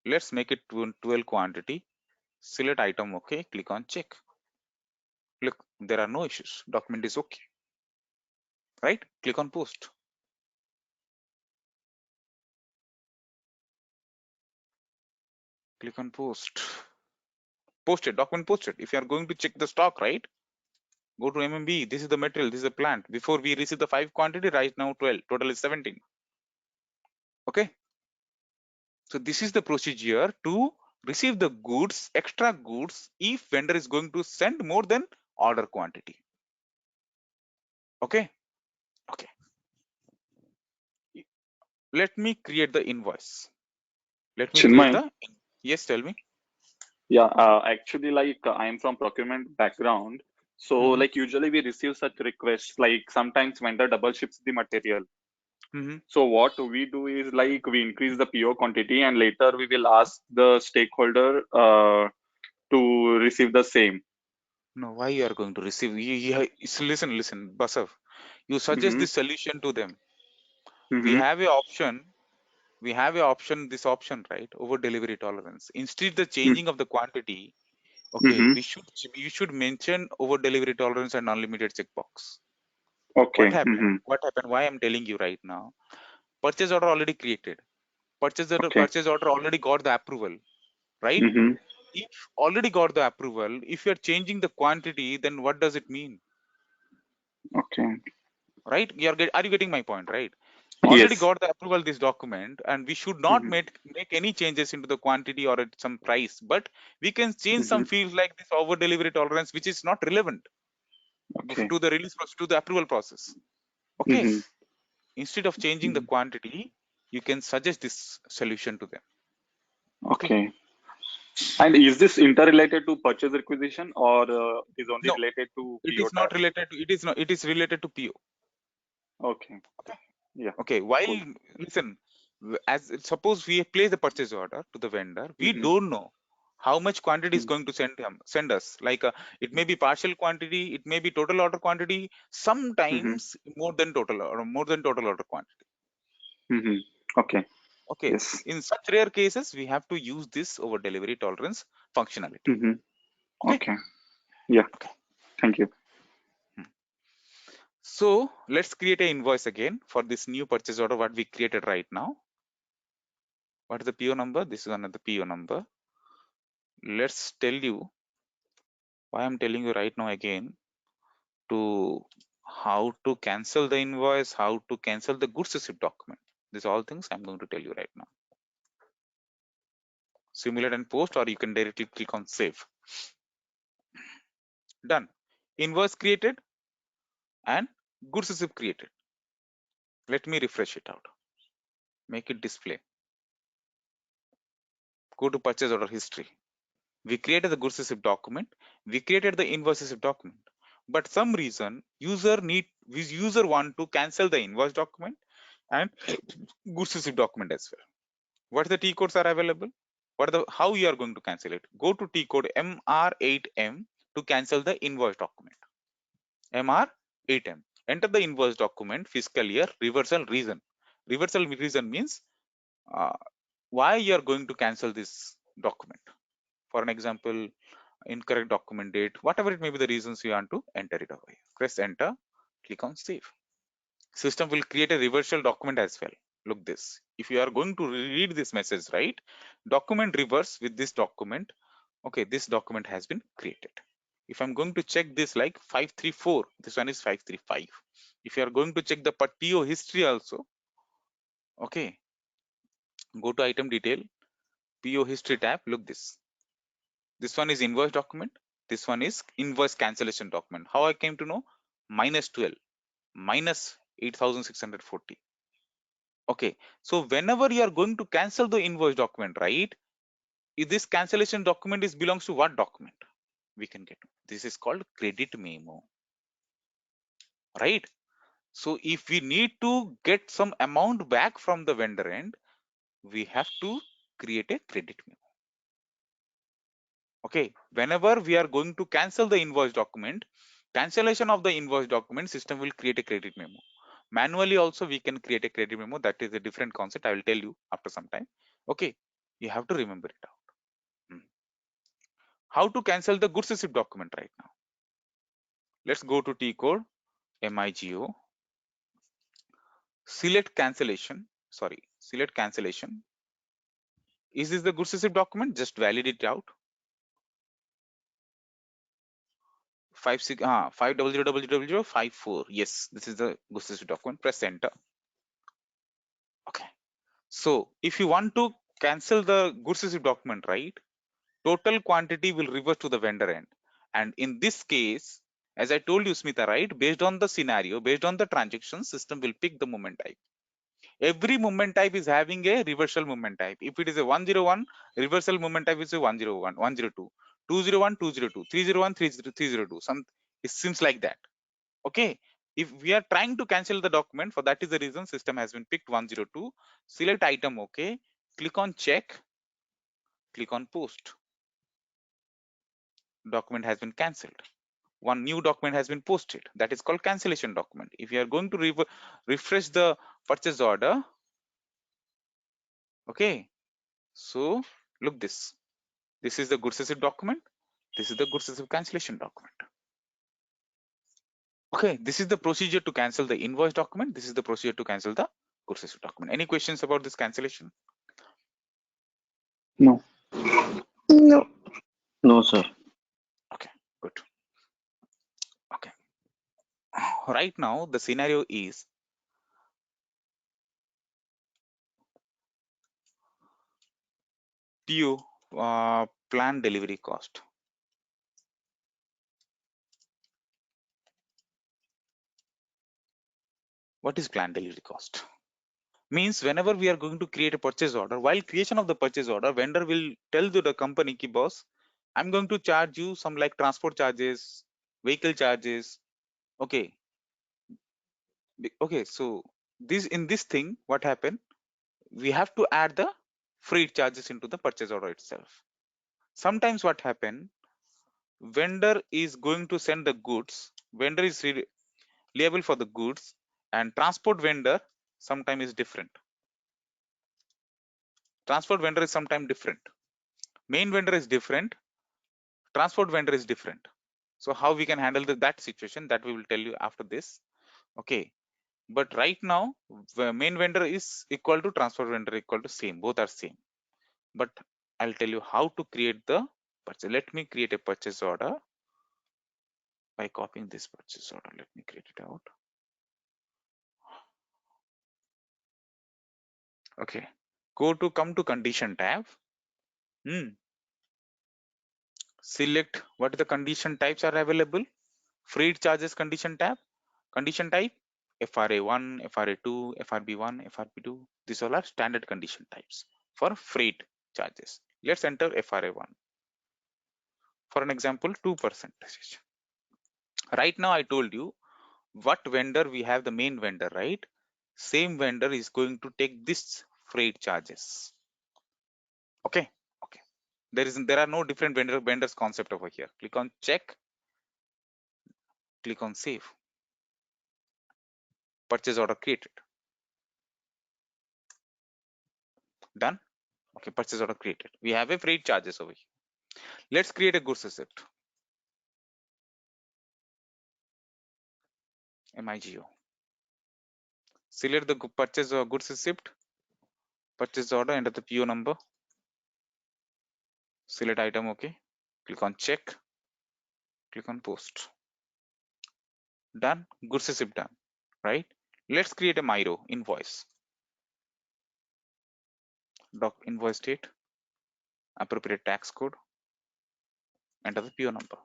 Let's make it 12 quantity. Select item. Okay. Click on check. Look, there are no issues. Document is okay. Right? Click on post. Click on post. Posted. Document posted. If you are going to check the stock, right? Go to MMB. This is the material. This is the plant. Before we receive the 5 quantity, right now 12. Total is 17. Okay. So this is the procedure to receive the goods, extra goods, if vendor is going to send more than order quantity. Okay. Okay. Let me create the invoice. Let me create Chinmay, the. Yes, tell me. yeah, actually, like I'm from procurement background, so Mhm. like usually we receive such requests. Like sometimes vendor double ships the material. Mhm. So what we do is like we increase the PO quantity, and later we will ask the stakeholder to receive the same. No, why you are going to receive? Listen, Basav. You suggest Mm-hmm. this solution to them. We Mm-hmm. have a option. We have a option. This option, right? Over delivery tolerance. Instead the changing of the quantity. Okay, Mm-hmm. you should mention over delivery tolerance and unlimited checkbox. What Okay. happened? Mm-hmm. What happened? Why I'm telling you right now? Purchase order already created. Okay. Purchase order already got the approval, right? Mm-hmm. If already got the approval, if you're changing the quantity, then what does it mean? Okay. Right? Are you getting my point, right? Already Yes. got the approval this document, and we should not Mm-hmm. make any changes into the quantity or at some price, but we can change some Mm-hmm. fields like this over delivery tolerance, which is not relevant Okay. to the release process, to the approval process. Okay. Mm-hmm. Instead of changing the Mm-hmm. quantity, you can suggest this solution to them. Okay. Okay. And is this interrelated to purchase requisition or is only No, related to it PO is not tab? related to, it is related to PO. Okay. Okay. Yeah. Okay. While Cool. listen, as suppose we place the purchase order to the vendor, we Mm-hmm. don't know how much quantity is going to send us. Like it may be partial quantity, it may be total order quantity, Mm-hmm. sometimes more than total order quantity. Mm-hmm. Okay. Okay. Yes. In such rare cases, we have to use this over delivery tolerance functionality. Mm-hmm. Okay. Okay. Yeah. Okay. Thank you. Hmm. So let's create an invoice again for this new purchase order what we created right now. What is the PO number? This is another PO number. Let's tell you why I'm telling you right now again to how to cancel the invoice, how to cancel the goods receipt document. These all things I'm going to tell you right now. Simulate and post, or you can directly click on save. Done. Invoice created and goods receipt created. Let me refresh it out. Make it display. Go to purchase order history. We created the goods receipt document. We created the invoice receipt document. But some reason user want to cancel the invoice document and goods receipt document as well. What the T codes are available? How you are going to cancel it? Go to T code MR8M to cancel the invoice document. MR8M. Enter the invoice document, fiscal year, reversal reason. Reversal reason means why you are going to cancel this document. For an example, incorrect document date, whatever it may be, the reasons you want to enter it over here. Press enter, click on save. System will create a reversal document as well. Look this. If you are going to read this message, right? Document reverse with this document. Okay, this document has been created. If I'm going to check this like 534, this one is 535. If you are going to check the PO history also, okay, go to item detail, PO history tab, look this. This one is invoice document. This one is invoice cancellation document. How I came to know? -12, -8,640. Okay, so whenever you are going to cancel the invoice document, right? If this cancellation document belongs to what document? We can get. This is called credit memo, right? So if we need to get some amount back from the vendor end, we have to create a credit memo. Okay, whenever we are going to cancel the invoice document, cancellation of the invoice document, system will create a credit memo. Manually also we can create a credit memo. That is a different concept. I will tell you after some time. Okay, you have to remember it out. How to cancel the goods receipt document right now? Let's go to T code, MIGO, select cancellation. Select cancellation. Is this the goods receipt document? Just validate it out. 5000054. Yes, this is the goods receipt document. Press enter. Okay. So if you want to cancel the goods receipt document, right? Total quantity will reverse to the vendor end. And in this case, as I told you, Smita, right? Based on the scenario, based on the transaction, system will pick the movement type. Every movement type is having a reversal movement type. If it is a 101, reversal movement type is a 101, 102, 201, 202, 301, 302. It seems like that. Okay. If we are trying to cancel the document, for that is the reason system has been picked 102. Select item OK. Click on check. Click on post. Document has been cancelled. One new document has been posted. That is called cancellation document. If you are going to refresh the purchase order, okay, so look this. This is the goods receipt document. This is the goods receipt cancellation document. Okay, this is the procedure to cancel the invoice document. This is the procedure to cancel the goods receipt document. Any questions about this cancellation? No. No. No, sir. Okay, good. Okay. Right now, the scenario is PO, planned delivery cost. What is planned delivery cost? Means whenever we are going to create a purchase order, while creation of the purchase order, vendor will tell to the company, ki boss, I'm going to charge you some like transport charges, vehicle charges. Okay. Okay, so in this thing, what happened? We have to add the freight charges into the purchase order itself. Sometimes what happen? Vendor is going to send the goods. Vendor is liable for the goods, and transport vendor sometimes is different. Transport vendor is sometimes different. Main vendor is different. Transport vendor is different. So how we can handle that situation, that we will tell you after this. Okay, but right now the main vendor is equal to transport vendor equal to same, both are same. But I'll tell you how to create the purchase. Let me create a purchase order. by copying this purchase order. Let me create it out. Okay, come to condition tab. Select what the condition types are available. Freight charges condition tab. Condition type FRA1, FRA2, FRB1, FRB2. These all are standard condition types for freight charges. Let's enter FRA1. For an example, 2%. Right now I told you what vendor we have, the main vendor, right? Same vendor is going to take this freight charges. Okay. There are no different vendors concept over here. Click on check, click on save. Purchase order created. Done. Okay, purchase order created. We have a freight charges over here. Let's create a goods receipt. MIGO. Select the purchase or goods receipt, purchase order, enter the PO number. Select item, okay. Click on check, click on post. Done. Goods receipt done, right? Let's create a MIRO invoice. Doc invoice date, appropriate tax code, enter the PO number.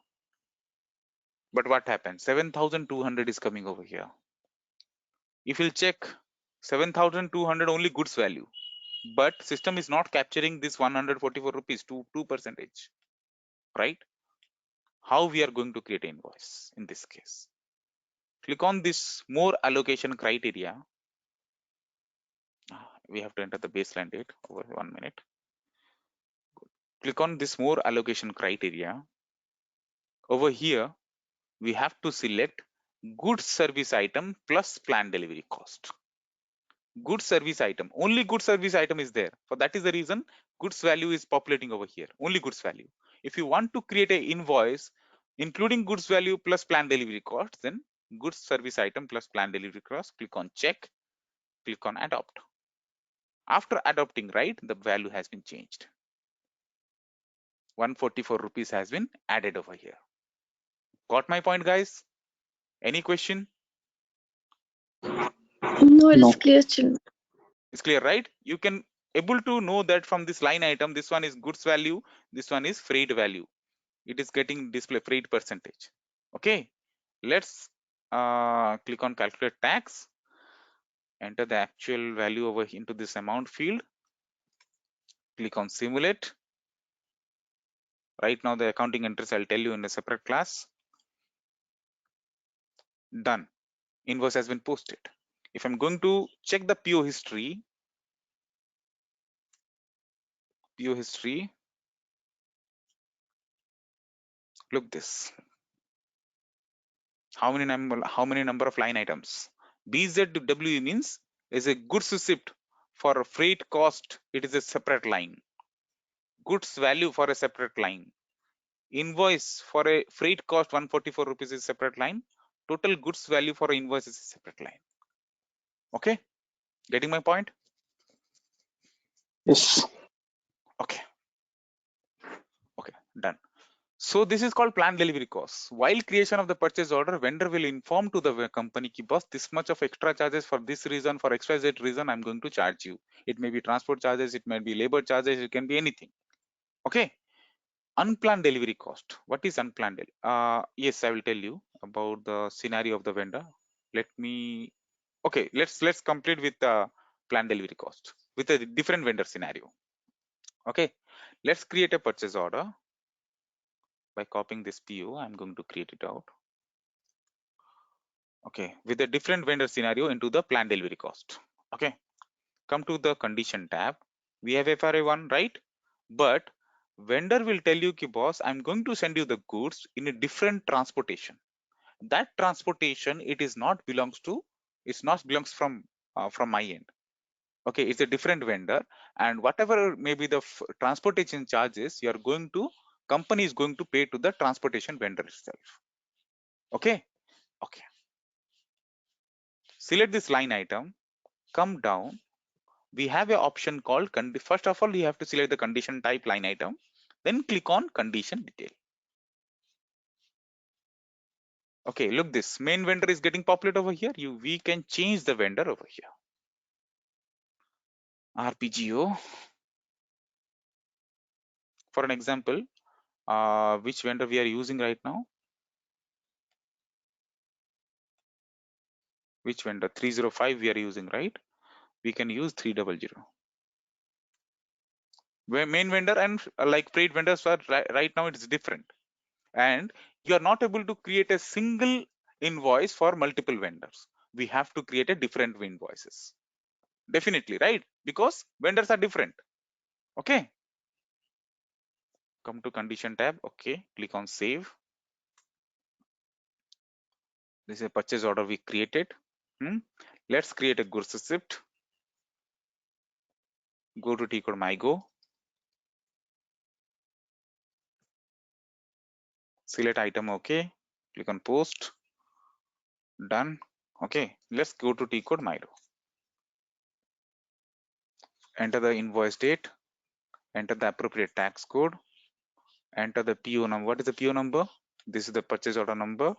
But what happens? 7,200 is coming over here. If you'll check, 7,200 only goods value, but system is not capturing this 144 rupees to 2%, right? How we are going to create an invoice in this case? Click on this more allocation criteria. We have to enter the baseline date over 1 minute. Click on this more allocation criteria. Over here, we have to select goods service item plus planned delivery cost. Goods service item, only goods service item is there. For that is the reason goods value is populating over here, only goods value. If you want to create an invoice including goods value plus planned delivery cost, then goods service item plus planned delivery cost, click on check, click on adopt. After adopting, right, the value has been changed. 144 rupees has been added over here. Got my point, guys? Any question? No, it is clear, Chinmay. It's clear, right? You can able to know that from this line item, this one is goods value, this one is freight value. It is getting display freight percentage. Okay, let's click on calculate tax, enter the actual value over into this amount field, click on simulate. Right now the accounting entries I'll tell you in a separate class. Done. Invoice has been posted. If I'm going to check the PO history, look this. How many number of line items? BZW means is a goods receipt for freight cost. It is a separate line. Goods value for a separate line. Invoice for a freight cost 144 rupees is separate line. Total goods value for invoice is a separate line. Okay, getting my point? Yes. Okay, done. So this is called planned delivery costs. While creation of the purchase order, vendor will inform to the company, boss, this much of extra charges for this reason, for XYZ reason, I'm going to charge you. It may be transport charges, it might be labor charges, it can be anything. Okay. Unplanned delivery cost. What is unplanned? Yes, I will tell you about the scenario of the vendor. Okay, let's complete with the planned delivery cost with a different vendor scenario. Okay, let's create a purchase order. By copying this PO, I'm going to create it out. Okay, with a different vendor scenario into the planned delivery cost. Okay, come to the condition tab. We have FRA1, right? But vendor will tell you, ki boss, I'm going to send you the goods in a different transportation. That transportation, it's not belongs from my end. Okay, it's a different vendor, and whatever may be the transportation charges, company is going to pay to the transportation vendor itself. Okay. Select this line item, come down. We have an option called first of all, you have to select the condition type line item, then click on condition detail. Okay, look, this main vendor is getting populated over here. We can change the vendor over here. RPGO. For an example, which vendor we are using right now? Which vendor? 305 we are using, right? We can use 300. Where main vendor and like freight vendors are right now it's different, and you are not able to create a single invoice for multiple vendors. We have to create a different invoices, definitely, right? Because vendors are different. Okay, come to condition tab. Okay, click on save. This is a purchase order we created. Let's create a goods receipt. Go to T-Code MyGo. Select item. Okay, click on post. Done. Okay, let's go to T-Code MyGo. Enter the invoice date. Enter the appropriate tax code. Enter the PO number. What is the PO number? This is the purchase order number.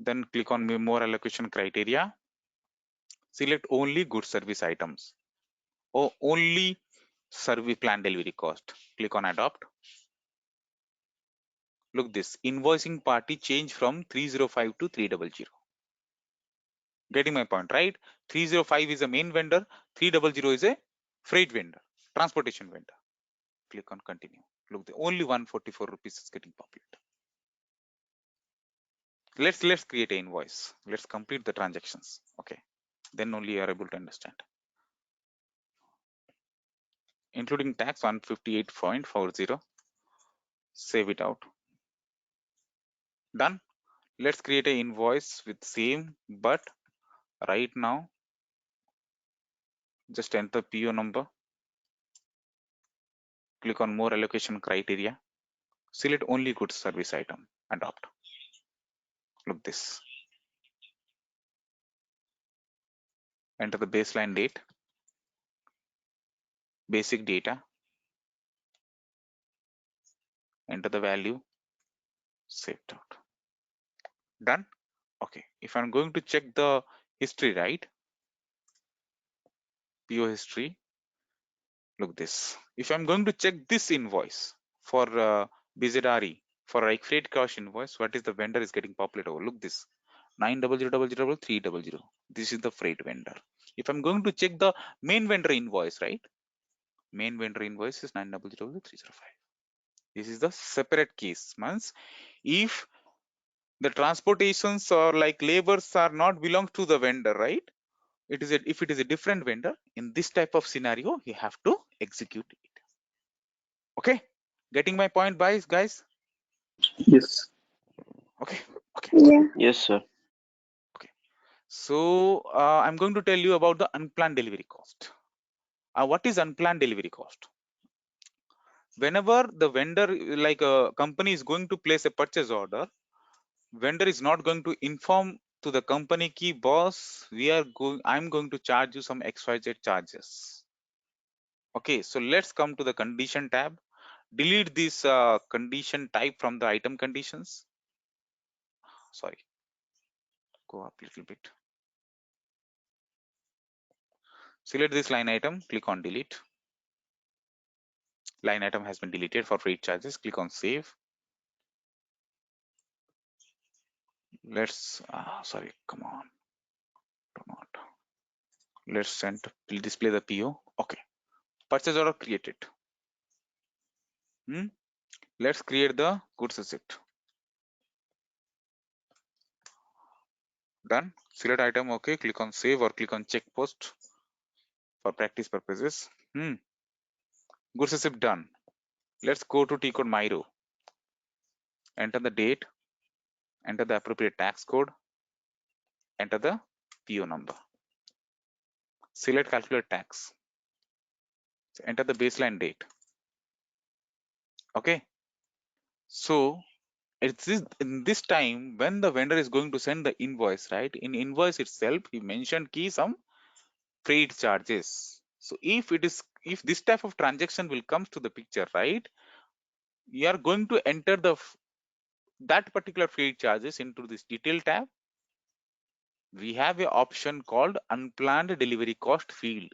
Then click on more allocation criteria. Select only goods service items or only service plan delivery cost. Click on adopt. Look, this invoicing party change from 305 to 300. Getting my point, right? 305 is a main vendor, 300 is a freight vendor, transportation vendor. Click on continue. Look, the only 144 rupees is getting populated. Let's create an invoice. Let's complete the transactions. Okay, then only you are able to understand. Including tax 158.40. Save it out. Done. Let's create an invoice with same, but right now just enter PO number. Click on more allocation criteria. Select only goods service item. Adopt. Look this. Enter the baseline date, basic data, enter the value, saved out. Done. Okay, if I'm going to check the history, right? PO history. Look this. If I'm going to check this invoice for BZRE, for like freight cost invoice, what is the vendor is getting populated over? Look this. 9000300. This is the freight vendor. If I'm going to check the main vendor invoice, right? Main vendor invoice is 9000305. This is the separate case. Means if the transportations or like labors are not belong to the vendor, right? If it is a different vendor, in this type of scenario, you have to execute it. Okay, getting my point, guys? Yes. Okay. Yeah. Yes, sir. So I'm going to tell you about the unplanned delivery cost. What is unplanned delivery cost? Whenever the vendor, like a company is going to place a purchase order, vendor is not going to inform to the company key boss, I'm going to charge you some XYZ charges. Okay, so let's come to the condition tab. Delete this condition type from the item conditions. Sorry, go up a little bit. Select this line item, click on delete. Line item has been deleted for freight charges. Click on save. Let's sorry, come on, do not. Let's display the PO. Okay, purchase order created. Let's create the goods receipt. Done. Select item. Okay, click on save or click on check post for practice purposes. Goods receipt done. Let's go to T-Code MyRow. Enter the date. Enter the appropriate tax code. Enter the PO number. Select calculate tax. Enter the baseline date. Okay. So it's in this time when the vendor is going to send the invoice, right? In invoice itself, he mentioned key some freight charges. So if this type of transaction will come to the picture, right? You are going to enter the that particular freight charges into this detail tab, we have a option called unplanned delivery cost field.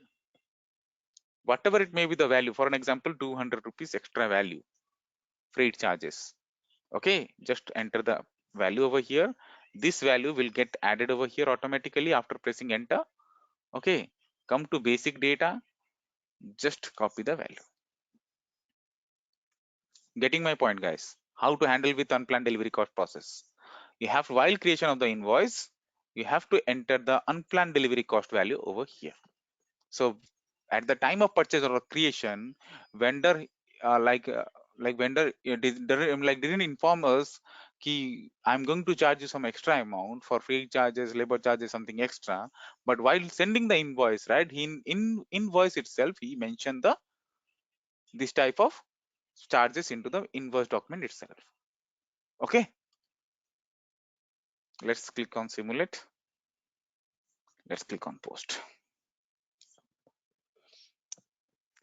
Whatever it may be the value, for an example, 200 rupees extra value, freight charges. Okay, just enter the value over here. This value will get added over here automatically after pressing enter. Okay, come to basic data, just copy the value. Getting my point, guys? How to handle with unplanned delivery cost process? You have, while creation of the invoice, you have to enter the unplanned delivery cost value over here. So at the time of purchase or creation, vendor vendor didn't inform us ki I'm going to charge you some extra amount for freight charges, labor charges, something extra. But while sending the invoice, right, in invoice itself, he mentioned the this type of charges into the invoice document itself. Okay, let's click on simulate. Let's click on post.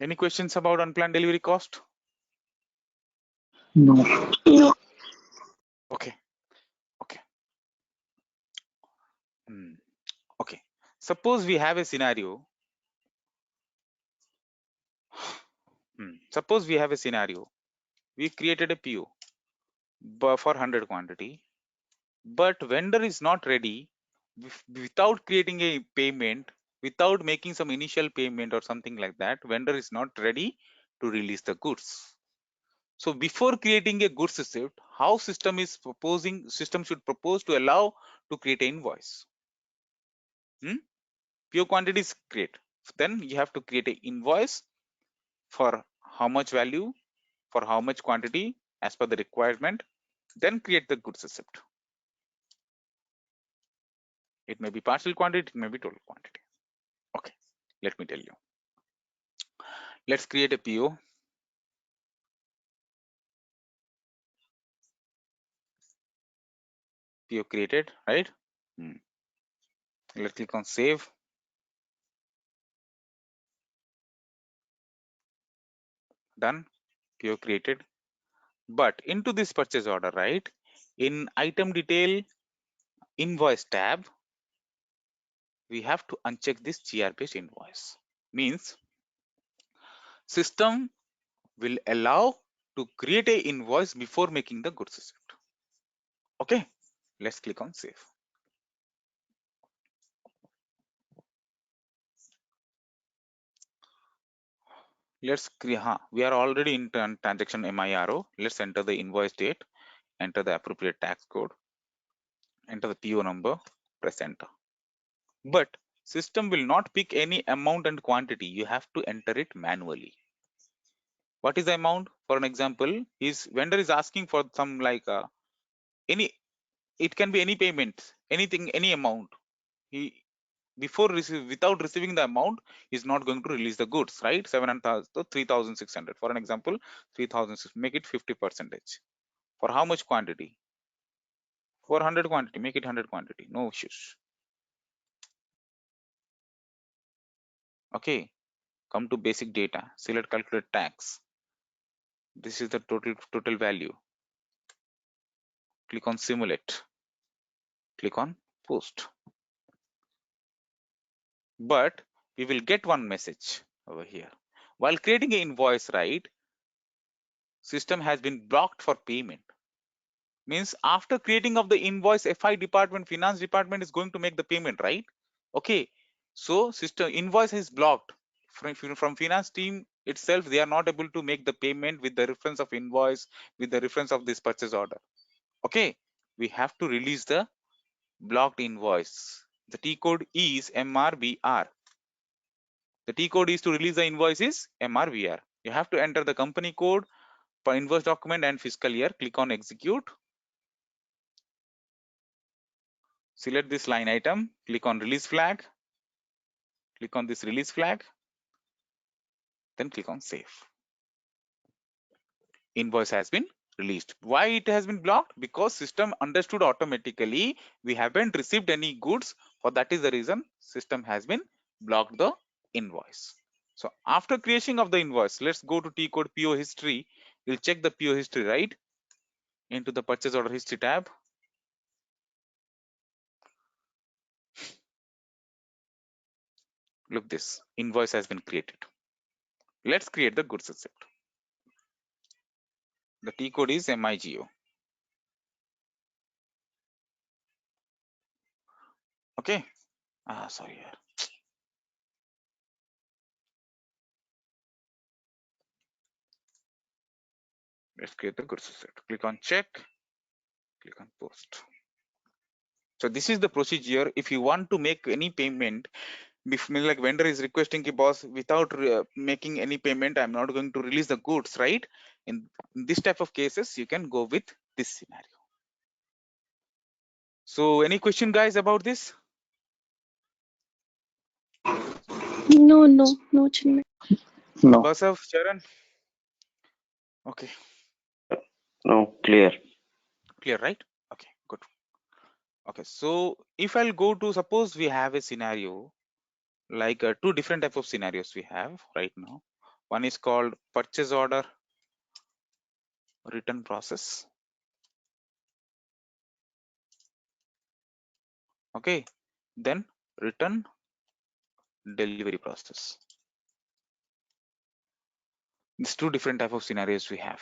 Any questions about unplanned delivery cost? No. No. Okay. Okay, suppose we have a scenario. Suppose we have a scenario. We created a PO for 100 quantity, but vendor is not ready without creating a payment, without making some initial payment or something like that. Vendor is not ready to release the goods. So before creating a goods receipt, how system should propose to allow to create an invoice. PO quantity is create. Then you have to create an invoice for how much value, for how much quantity as per the requirement, then create the goods receipt. It may be partial quantity, it may be total quantity. Okay, let me tell you. Let's create a PO. PO created, right? Let's click on save. Done. PO created. But into this purchase order, right? In item detail invoice tab, we have to uncheck this GR based invoice. Means system will allow to create a invoice before making the goods receipt. Okay, let's click on save. Let's create, we are already in transaction MIRO. Let's enter the invoice date, enter the appropriate tax code, enter the PO number, press enter. But system will not pick any amount and quantity. You have to enter it manually. What is the amount? For an example, his vendor is asking for some like it can be any payment, anything, any amount. He without receiving the amount, is not going to release the goods, right? 700 to 3,600. For an example, 3,600. Make it 50%. For how much quantity? For 100 quantity. Make it 100 quantity. No issues. Okay. Come to basic data. Select calculate tax. This is the total value. Click on simulate. Click on post. But we will get one message over here. While creating an invoice, right, system has been blocked for payment. Means after creating of the invoice, FI department, finance department is going to make the payment, right? Okay, so system invoice is blocked from finance team itself. They are not able to make the payment with the reference of invoice, with the reference of this purchase order. Okay, we have to release the blocked invoice. The T code is MRVR. The T code is to release the invoice is MRVR. You have to enter the company code per invoice document and fiscal year. Click on execute. Select this line item, click on release flag, click on this release flag, then click on save. Invoice has been released. Why it has been blocked? Because system understood automatically we haven't received any goods. For that is the reason system has been blocked the invoice. So after creation of the invoice, let's go to T code PO history. We'll check the PO history, right? into the purchase order history tab. Look, this invoice has been created. Let's create the goods receipt. The T code is MIGO. Okay. Sorry. Let's create the goods receipt. Click on check. Click on post. So this is the procedure. If you want to make any payment, like vendor is requesting, boss, without making any payment, I'm not going to release the goods, right? In this type of cases, you can go with this scenario. So any question, guys, about this? No, Chinmay. No. Basav, Charan? Okay, No. Clear. clear, right? Okay, good. Okay, so if I'll go to, suppose we have a scenario, like two different type of scenarios we have right now. One is called purchase order return process. Okay, then return delivery process. These two different type of scenarios we have.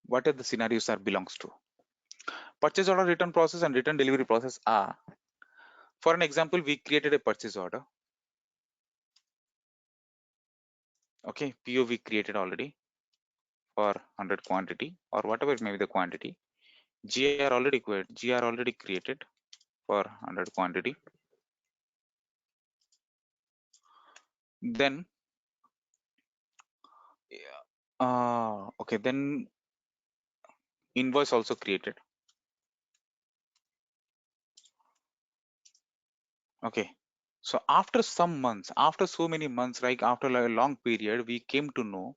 What are the scenarios that belongs to? Purchase order return process and return delivery process are, for an example, we created a purchase order. Okay, PO we created already for 100 quantity or whatever it may be the quantity. GR already created for 100 quantity. Then okay, then invoice also created. Okay, so after some months, after so many months, like after a long period, we came to know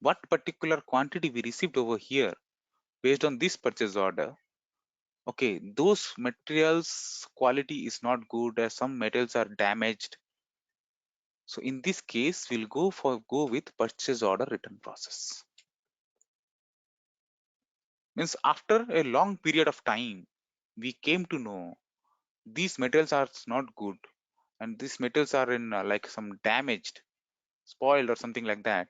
what particular quantity we received over here based on this purchase order. Okay, those materials quality is not good, as some metals are damaged. So in this case, we'll go with purchase order return process. Means after a long period of time, we came to know these metals are not good, and these metals are in like some damaged, spoiled or something like that.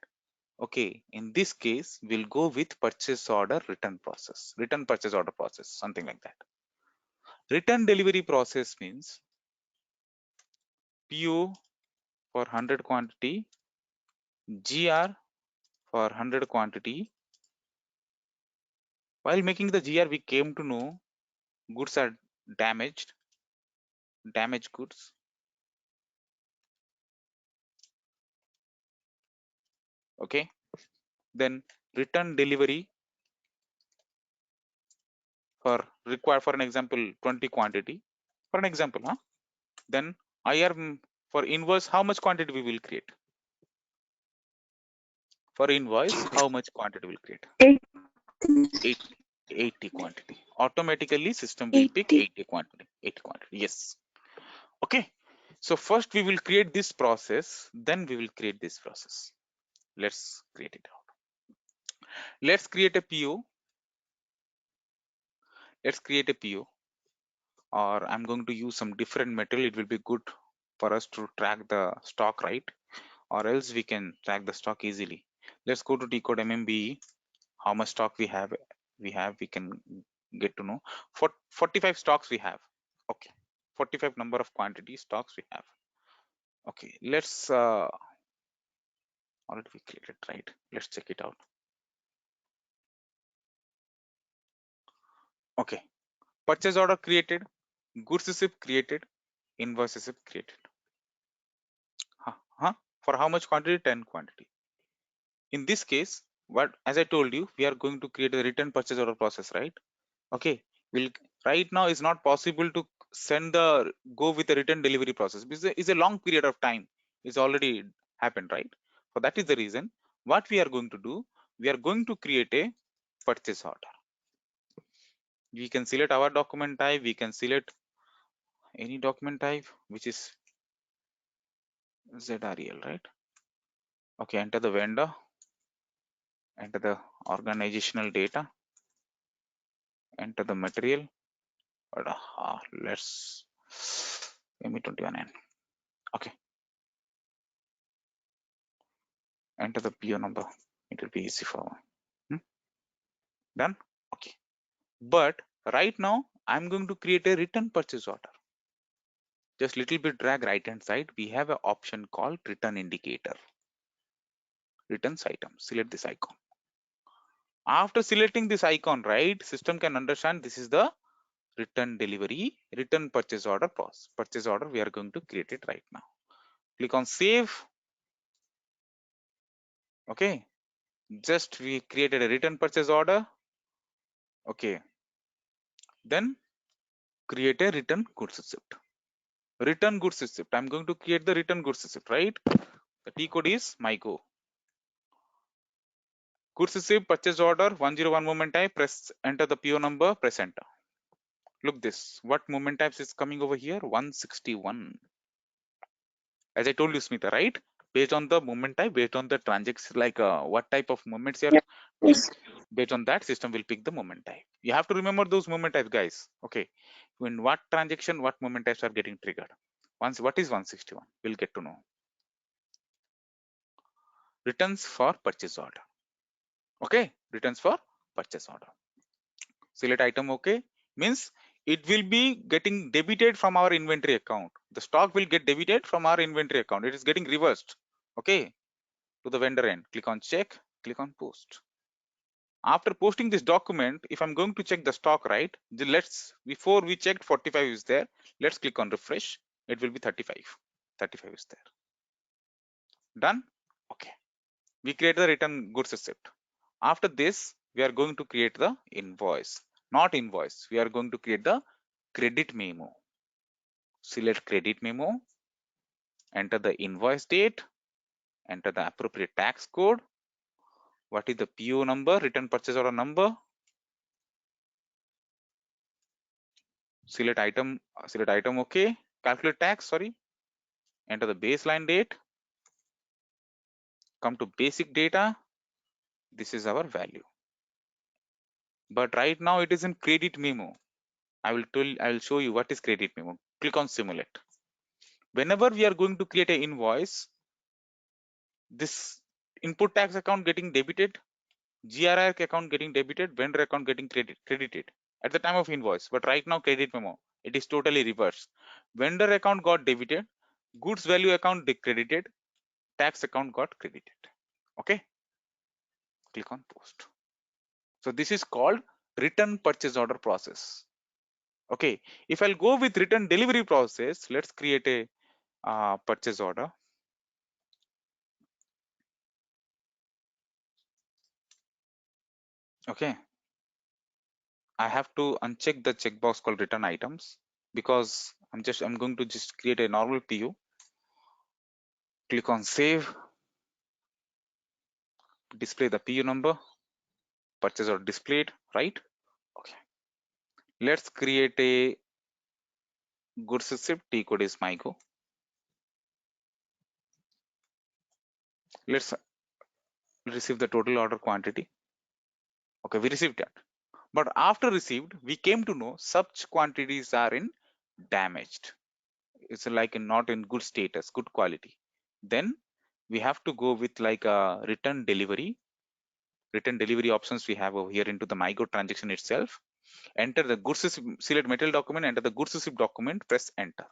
Okay, in this case, we'll go with purchase order return process, return purchase order process, something like that. Return delivery process means PO for 100 quantity, GR for 100 quantity. While making the GR, we came to know goods are damaged goods. Okay, then return delivery for require, for an example, 20 quantity, for an example, then IR for invoice, how much quantity we will create? For invoice, how much quantity will create? 80 quantity. Automatically system will pick 80 quantity. Yes. Okay. So first we will create this process, then we will create this process. Let's create it out. Let's create a PO. Let's create a PO, or I'm going to use some different metal. It will be good for us to track the stock, right? Or else we can track the stock easily. Let's go to T-code MMBE. How much stock we have? We can get to know. For 45 stocks we have. Okay, 45 number of quantity stocks we have. Okay, let's already we created, right? Let's check it out. Okay, purchase order created, goods receipt created, invoice receipt created. For how much quantity? 10 quantity. In this case, what, as I told you, we are going to create a return purchase order process, right? Okay, we'll right now it's not possible to send the go with the return delivery process because it's a long period of time. It's already happened, right? So that is the reason what we are going to do. We are going to create a purchase order. We can select our document type. We can select any document type, which is ZREL, right? Okay, enter the vendor, enter the organizational data. enter the material. But let's ME21N. Okay, enter the PO number. It will be easy for one. Done. Okay, but right now I'm going to create a return purchase order. Just little bit drag right hand side. We have an option called return indicator. Returns item. Select this icon. After selecting this icon, right, system can understand this is the return delivery, return purchase order process. Purchase order, we are going to create it right now. Click on save. Okay, just we created a return purchase order. Okay, then create a return goods receipt. Return goods receipt. I'm going to create the return goods receipt, right? The T code is MyGo. Goods receipt purchase order 101 moment type. Press enter the PO number. Press enter. Look this. What moment types is coming over here? 161. As I told you, Smita, right? Based on the moment type, based on the transaction, like what type of moments you are, Yes. based on that system will pick the moment type. You have to remember those moment types, guys. Okay, when what transaction, what moment types are getting triggered. Once, what is 161? We'll get to know. Returns for purchase order. Okay, returns for purchase order. Select item. Okay, means it will be getting debited from our inventory account. The stock will get debited from our inventory account. It is getting reversed. Okay, to the vendor end. Click on check. Click on post. After posting this document, if I'm going to check the stock, right, let's, before we checked 45 is there, let's click on refresh. It will be 35. 35 is there. Done. Okay, we create the return goods receipt. After this, we are going to create the invoice. Not invoice, we are going to create the credit memo. Select credit memo, enter the invoice date, enter the appropriate tax code. What is the PO number, return purchase order number? Select item, okay. Calculate tax, sorry. Enter the baseline date. Come to basic data. This is our value. But right now it is in credit memo. I will show you what is credit memo. Click on simulate. Whenever we are going to create an invoice, this input tax account getting debited, GRI account getting debited, vendor account getting credited at the time of invoice. But right now credit memo, it is totally reversed. Vendor account got debited, goods value account credited, tax account got credited. Okay, click on post. So this is called return purchase order process. Okay, if I'll go with return delivery process, let's create a purchase order. Okay, I have to uncheck the checkbox called return items because I'm going to just create a normal PO. Click on save, display the PO number, purchase order displayed, right? Okay, let's create a goods receipt. T code is MyGo. Let's receive the total order quantity. Okay, we received that. But after received, we came to know such quantities are in damaged. It's like not in good status, good quality. Then we have to go with like a return delivery. Return delivery options we have over here into the MyGo transaction itself. Enter the goods receipt, select material document, enter the goods receipt document, press enter.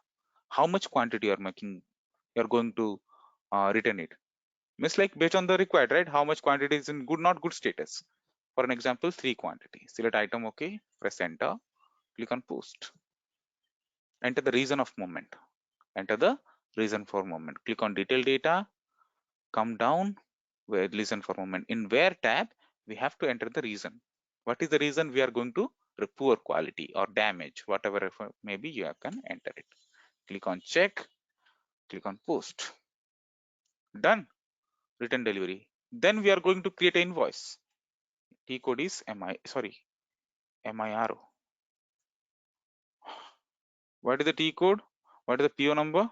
How much quantity you are making, you are going to return it. Means like based on the required, right? How much quantity is in good, not good status. For an example, 3 quantity. Select item, okay, press enter, click on post. Enter the reason of movement. Enter the reason for movement. Click on detail data, come down where reason for movement. In where tab, we have to enter the reason. What is the reason we are going to poor quality or damage, whatever maybe you can enter it. Click on check, click on post. Done. Return delivery. Then we are going to create an invoice. T code is MIRO. What is the T code? What is the PO number?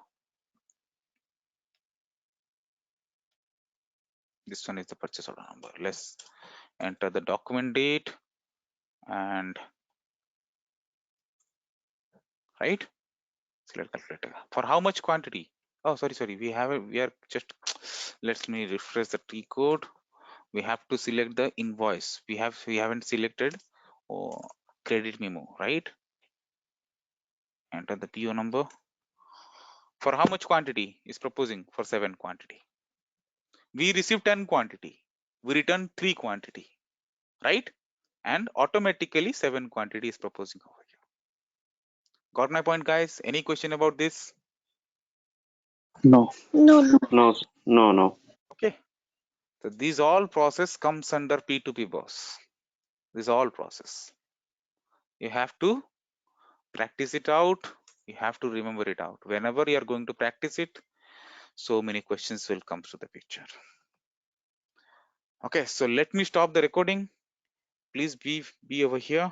This one is the purchase order number. Let's enter the document date and right? Select calculator. For how much quantity? Oh, sorry. We are just, let me refresh the T code. We have to select the invoice. We haven't selected credit memo, right? Enter the PO number. For how much quantity is proposing? For 7 quantity. We received 10 quantity. We return 3 quantity, right? And automatically 7 quantity is proposing over here. Got my point, guys? Any question about this? No. No. No. Okay. So these all process comes under P2P boss. This all process. You have to practice it out. You have to remember it out. Whenever you are going to practice it, so many questions will come to the picture. Okay, so let me stop the recording. Please be over here.